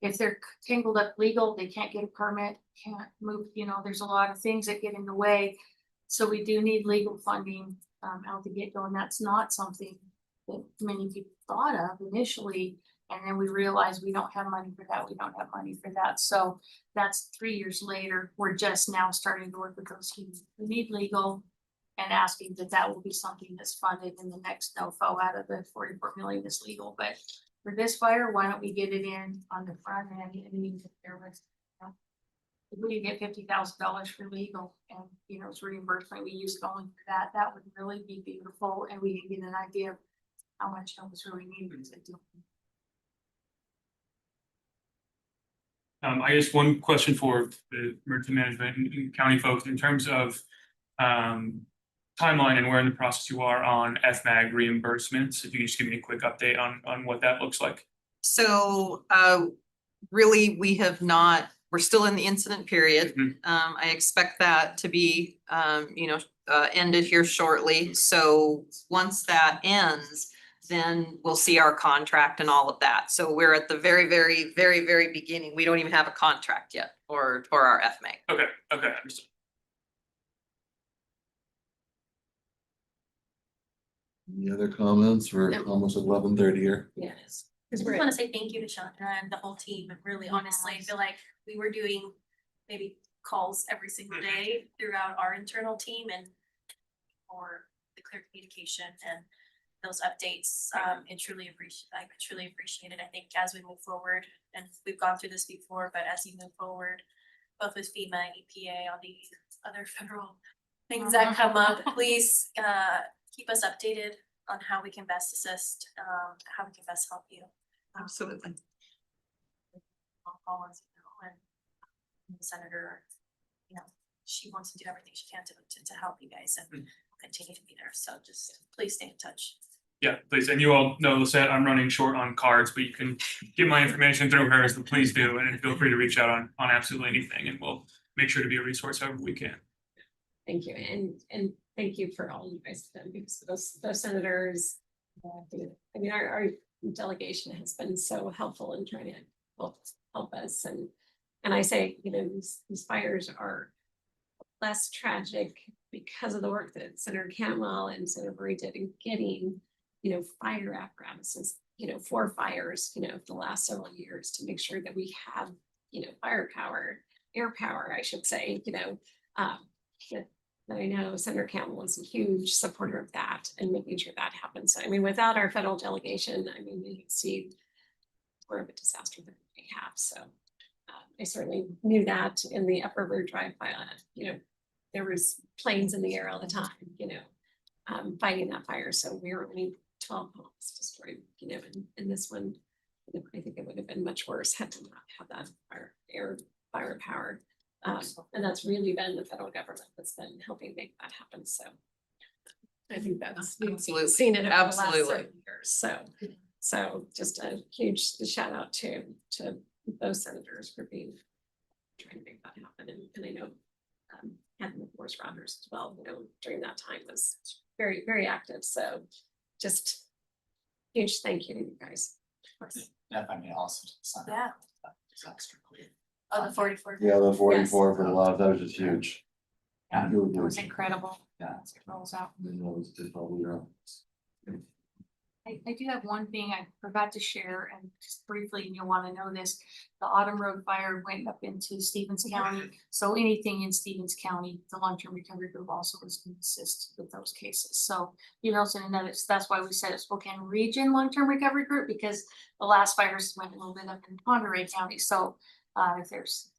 if they're tangled up legal, they can't get a permit, can't move, there's a lot of things that get in the way. So we do need legal funding out the get-go, and that's not something that many people thought of initially. And then we realized we don't have money for that. So that's 3 years later. We're just now starting to work with those teams. We need legal and asking that will be something that's funded in the next NOFO out of the 44 million is legal. But for this fire, why don't we get it in on the front end and we can compare with, if we could get $50,000 for legal and, it's reimbursement, we use it only for that, that would really be beautiful. And we can get an idea of how much help is really needed. I guess one question for the emergency management and county folks in terms of timeline and where in the process you are on FMAG reimbursements. If you could just give me a quick update on what that looks like. So really, we're still in the incident period. I expect that to be, ended here shortly. So once that ends, then we'll see our contract and all of that. So we're at the very, very, very, very beginning. We don't even have a contract yet or our FMAG. Okay, understood. Any other comments? We're almost at 11:30 here. Yes. I just want to say thank you to Chandra and the whole team. And really, honestly, I feel like we were doing maybe calls every single day throughout our internal team and for the clear communication and those updates. I truly appreciate it. I think as we move forward, and we've gone through this before, but as you move forward, both with FEMA, EPA, all the other federal things that come up, please keep us updated on how we can best assist, how we can best help you. Absolutely. I'll call us, and the senator, she wants to do everything she can to help you guys and continue to be there. So just please stay in touch. Yeah, please. And you all know, Lisette, I'm running short on cards, but you can get my information through her, so please do. And feel free to reach out on absolutely anything, and we'll make sure to be a resource however we can. Thank you. And thank you for all you guys have done, because those senators, our delegation has been so helpful in trying to help us. And I say, these fires are less tragic because of the work that Senator Cantwell and Senator Murray did in getting, fire apparatuses, for fires, the last several years to make sure that we have, firepower, air power, I should say, that I know Senator Campbell is a huge supporter of that and making sure that happens. So, without our federal delegation, we see more of a disaster than we have. So I certainly knew that in the Upriver Drive pilot, there was planes in the air all the time, fighting that fire. So we were only 12 homes destroyed, you know, and this one, I think it would have been much worse had to not have that fire power. And that's really been the federal government that's been helping make that happen, so. I think that's, we've seen it over the last Absolutely. several years, so just a huge shout out to those senators for trying to make that happen, and I know Kevin, of course, Rogers as well, you know, during that time was very, very active, so just huge thank you to you guys. That might be awesome. Yeah. Extra clear. Oh, the 44. Yeah, the 44 for the lot, that was just huge. Yeah, Really It was huge. incredible. Yeah. It rolls out. You know, it's probably, I do have one thing I forgot to share, and just briefly, and you'll wanna know this, the Autumn Road fire went up into Stevens County. So anything in Stevens County, the long-term recovery group also was gonna assist with those cases. So you also notice, that's why we said it's Spokane Region Long-Term Recovery Group, because the last fires went a little bit up in Monterey County, so if there's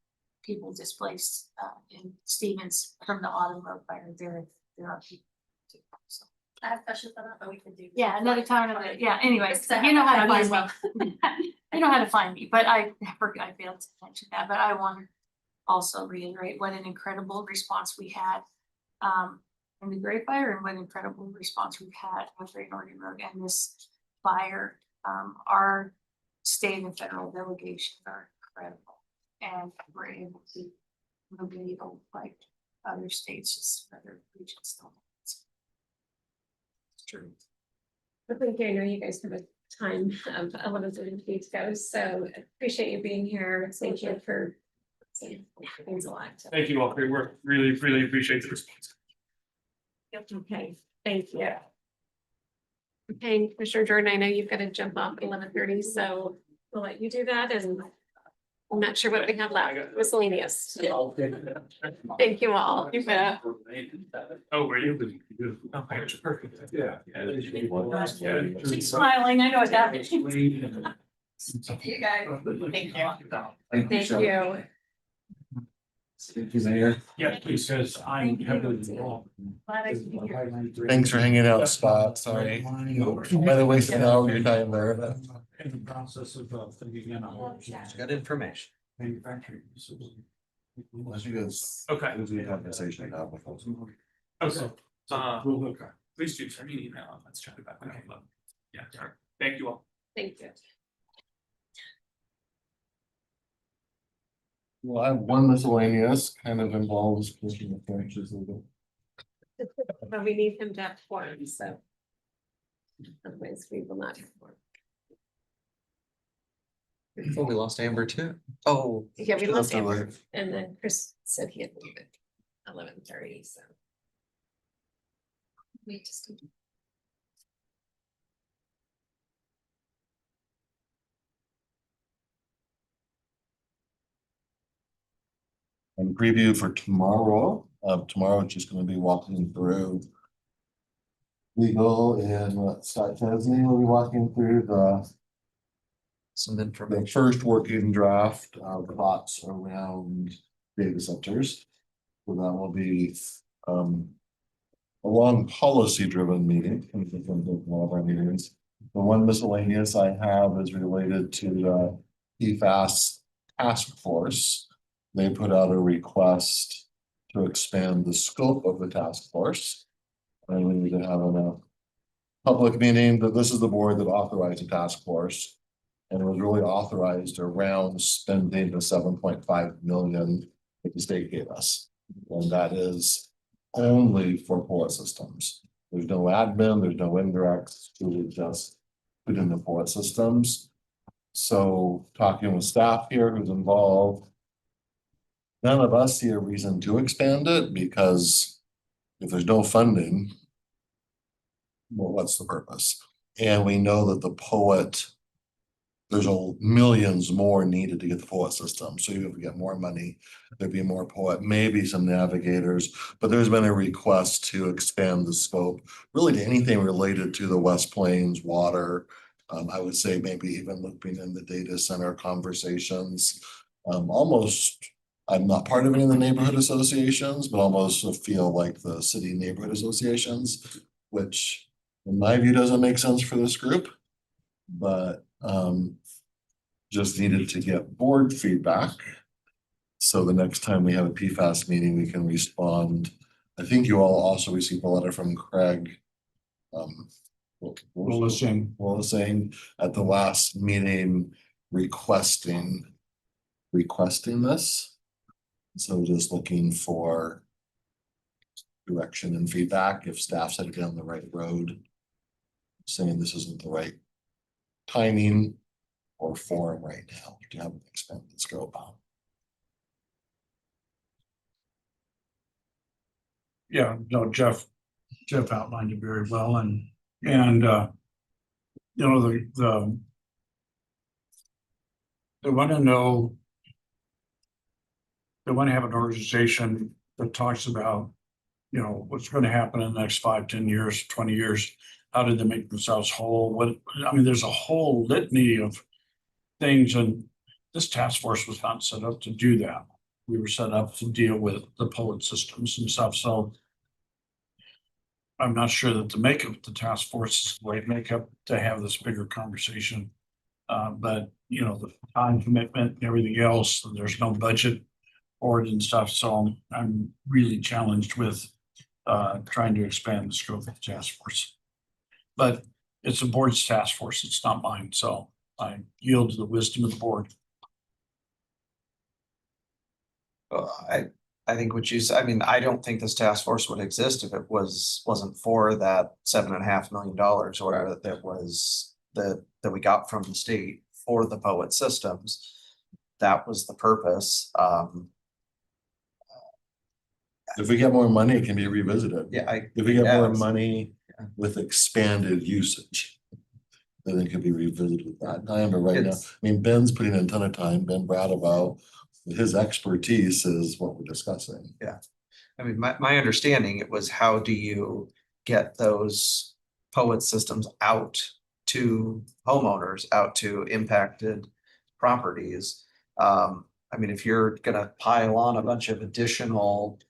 people displaced in Stevens from the Autumn Road fire, there are people too, so. I have questions on that, but we can do. Yeah, another time, anyways, you know how to find me. You know how to find me, but I failed to mention that, but I want to also reiterate what an incredible response we had in the Great Fire, and what an incredible response we've had with Great Northern Road and this fire. Our state and federal delegations are incredible, and we're able to move the needle like other states, just other regions don't. True. But thank you, I know you guys have a time of 11:30 to go, so appreciate you being here, thank you for saying things a lot. Thank you all for your work. Really, really appreciate the response. Okay, thank you. Okay, Commissioner Jordan, I know you've got to jump off at 11:30, so we'll let you do that, and I'm not sure what we have left, miscellaneous. Thank you all. You bet. Oh, were you? Okay, perfect. Yeah. Keep smiling, I know it's happening. Thank you guys. Thank you. Thank Thank you. Thank you, Mayor. Yeah, please, because I'm heavily involved. Glad I could be here. Thanks for hanging out, Scott, sorry. By the way, an hour of your time there. In the process of thinking in on. It's good information. Manufacturing. Unless you guys. Okay. It was a conversation now with us. Okay. Please do send me an email and let's chat about that. Yeah, sorry. Thank you all. Thank you. Well, I have one miscellaneous, kind of involves Commissioner French's. But we need him to have form, so. Otherwise, we will not have form. Oh, we lost Amber too. Oh. Yeah, we She lost left Amber, early. and then Chris said he had to leave at 11:30, so. We just. And preview for tomorrow, tomorrow it's just gonna be walking through. Legal and what Scott Chesney will be walking through Some the information. first working draft of thoughts around data centers. So that will be a long policy driven meeting. One of our meetings. The one miscellaneous I have is related to the PFAS task force. They put out a request to expand the scope of the task force. And we need to have a public meeting, that this is the board that authorized the task force. And it was really authorized around spending the 7.5 million that the state gave us. And that is only for POA systems. There's no admin, there's no indirects, we just put in the POA systems. So talking with staff here who's involved. None of us see a reason to expand it, because if there's no funding, well, what's the purpose? And we know that the POET, there's millions more needed to get the POET system. So you have to get more money, there'd be more POET, maybe some navigators, but there's been a request to expand the scope really to anything related to the West Plains water. I would say maybe even looping in the data center conversations. Almost, I'm not part of any of the neighborhood associations, but almost feel like the city neighborhood associations, which in my view, doesn't make sense for this group. But just needed to get board feedback. So the next time we have a PFAS meeting, we can respond. I think you all also received a letter from Craig. Willising at the last meeting requesting this. So just looking for direction and feedback if staff's headed down the right road. Saying this isn't the right timing or forum right now to have an expanded scope on. Yeah, no, Jeff outlined it very well and, you know, they want to know. They want to have an organization that talks about, you know, what's going to happen in the next 5, 10 years, 20 years. How did they make themselves whole? There's a whole litany of things, and this task force was not set up to do that. We were set up to deal with the POET systems and stuff, so I'm not sure that the makeup of the task force is the right makeup to have this bigger conversation. But you know, the time commitment and everything else, there's no budget for it and stuff, so I'm really challenged with trying to expand the scope of the task force. But it's the board's task force, it's not mine, so I yield to the wisdom of the board. I think I don't think this task force would exist if it wasn't for that $7.5 million or whatever that we got from the state for the POET systems. That was the purpose. If we get more money, it can be revisited. Yeah, if we get more money with expanded usage, then it could be revisited with that time. But right now, Ben's putting in a ton of time. Ben Bradabau, his expertise is what we're discussing. Yeah. My understanding, it was how do you get those POET systems out to homeowners, out to impacted properties. If you're gonna pile on a bunch of additional,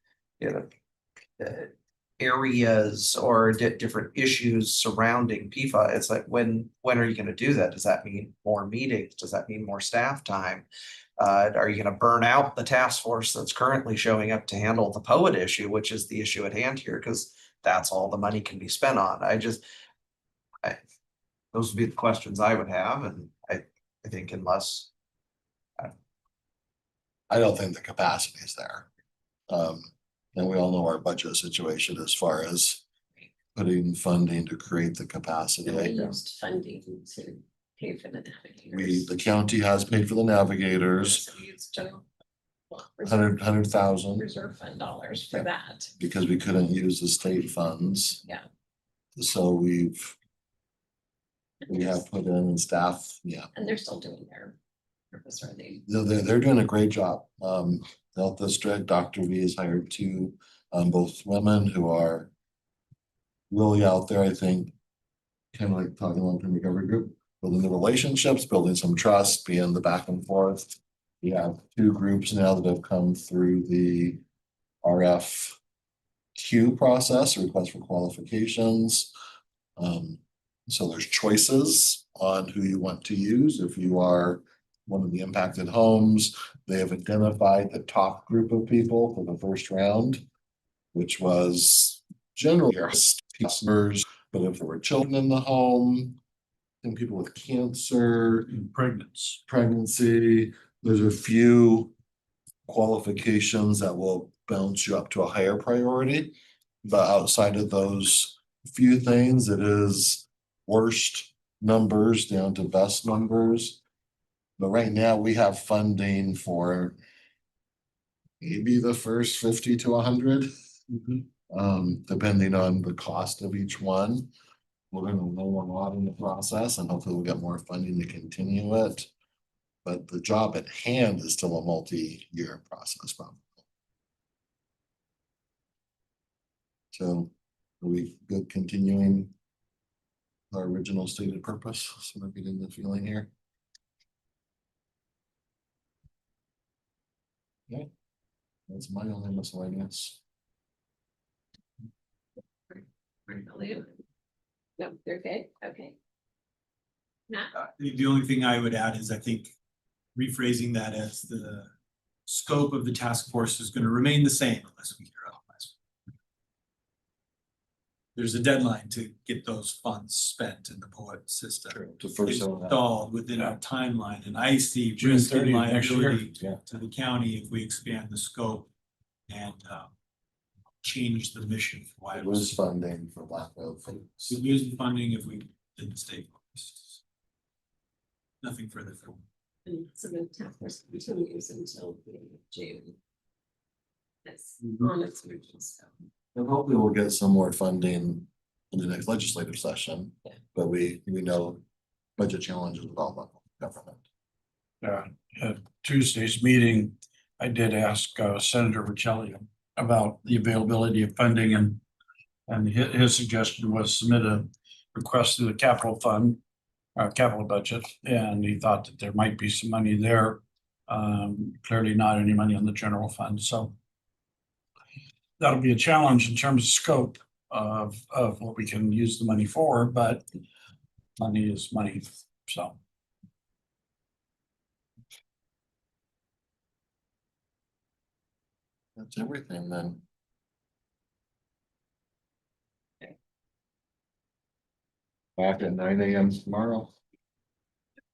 areas or different issues surrounding PFAS, it's like, when are you gonna do that? Does that mean more meetings? Does that mean more staff time? Are you gonna burn out the task force that's currently showing up to handle the POET issue, which is the issue at hand here, because that's all the money can be spent on? Those would be the questions I would have, and I think unless. I don't think the capacity is there. And we all know our budget situation as far as putting funding to create the capacity. We used funding to pay for the navigators. The county has paid for the navigators, So we used general. $100,000. Reserve fund dollars for that. Because we couldn't use the state funds. Yeah. So we have put in staff, And they're still doing their purpose, are they? they're doing a great job. Health District, Dr. V has hired 2, both women who are really out there, I think, kind of like talking long-term recovery group, building the relationships, building some trust, being the back and forth. We have 2 groups now that have come through the RFQ process, request for qualifications. So there's choices on who you want to use. If you are one of the impacted homes, they have identified the top group of people for the first round, which was generally customers, but if there were children in the home, and people with cancer, And pregnancy, there's a few qualifications that will bounce you up to a higher priority. But outside of those few things, it is worst numbers down to best numbers. But right now we have funding for maybe the first 50 to 100. Depending on the cost of each one. We're gonna learn a lot in the process, and hopefully we'll get more funding to continue it. But the job at hand is still a multi-year process probably. So are we good continuing our original stated purpose? So we're getting the feeling here. Okay, that's my only miscellaneous. No, they're good, okay. Matt, The only thing I would add is I think rephrasing that as the scope of the task force is gonna remain the same unless we hear otherwise. There's a deadline to get those funds spent in the POET system. To first own that. Installed within our timeline, and I see June risk and 30th next year. liability Yeah. to the county if we expand the scope and change the mission for why it Lose was. funding for lack of. We lose the funding if we didn't stay focused. Nothing further from. and so the task force continues until the end of June. That's Mhm. on its original stuff. And hopefully we'll get some more funding in the next legislative session, but we know budget challenges with all local government. At Tuesday's meeting, I did ask Senator Riccelli about the availability of funding and his suggestion was submit a request to the capital fund, capital budget, and he thought that there might be some money there. Clearly not any money on the general fund, so that'll be a challenge in terms of scope of what we can use the money for, but money is money, so. That's everything then. Back at 9 a.m. tomorrow.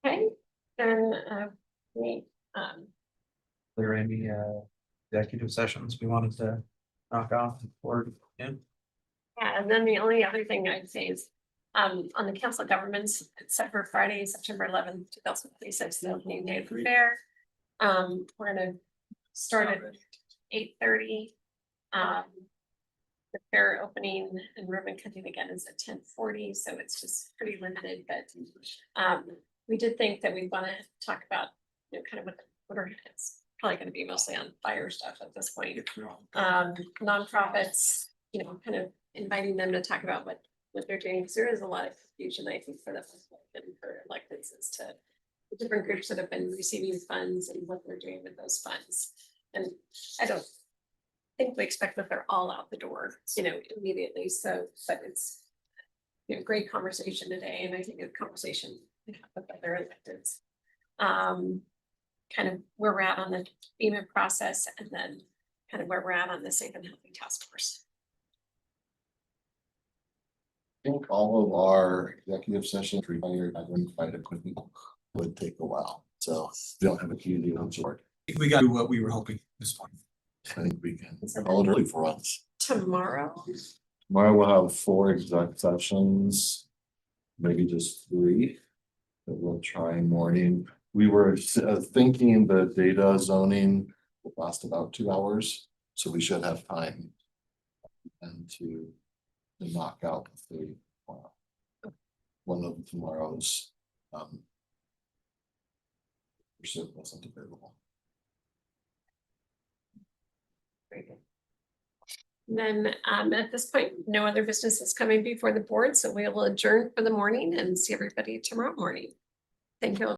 Okay, then Are there any executive sessions we wanted to knock off or in? yeah, and then the only other thing I'd say is on the council of governments, except for Friday, September 11th, 2026, the opening day of the fair. We're gonna start at 8:30. The fair opening and ribbon cutting again is at 10:40, so it's just pretty limited, but we did think that we want to talk about, you know, kind of what are, it's probably going to be mostly on fire stuff at this point. Nonprofits, you know, kind of inviting them to talk about what they're doing, because there is a lot of confusion, I think, for the public and for electeds as to the different groups that have been receiving funds and what they're doing with those funds. And I don't think we expect that they're all out the door, you know, immediately. So, but it's, you know, great conversation today, and I think a conversation with other electeds. Kind of where we're at on the FEMA process, and then kind of where we're at on the Safe and Healthy Task Force. I think all of our executive sessions required identified equipment would take a while, so we don't have a community on board. I think we got what we were hoping this morning. I think we can call it early for once. Tomorrow, Tomorrow we'll have 4 exec sessions, maybe just 3. But we'll try morning. We were thinking the data zoning will last about 2 hours, so we should have time. And to knock out the 3 tomorrow. One of tomorrow's pursuit wasn't available. very good. Then at this point, no other business is coming before the board, so we will adjourn for the morning and see everybody tomorrow morning. Thank you all.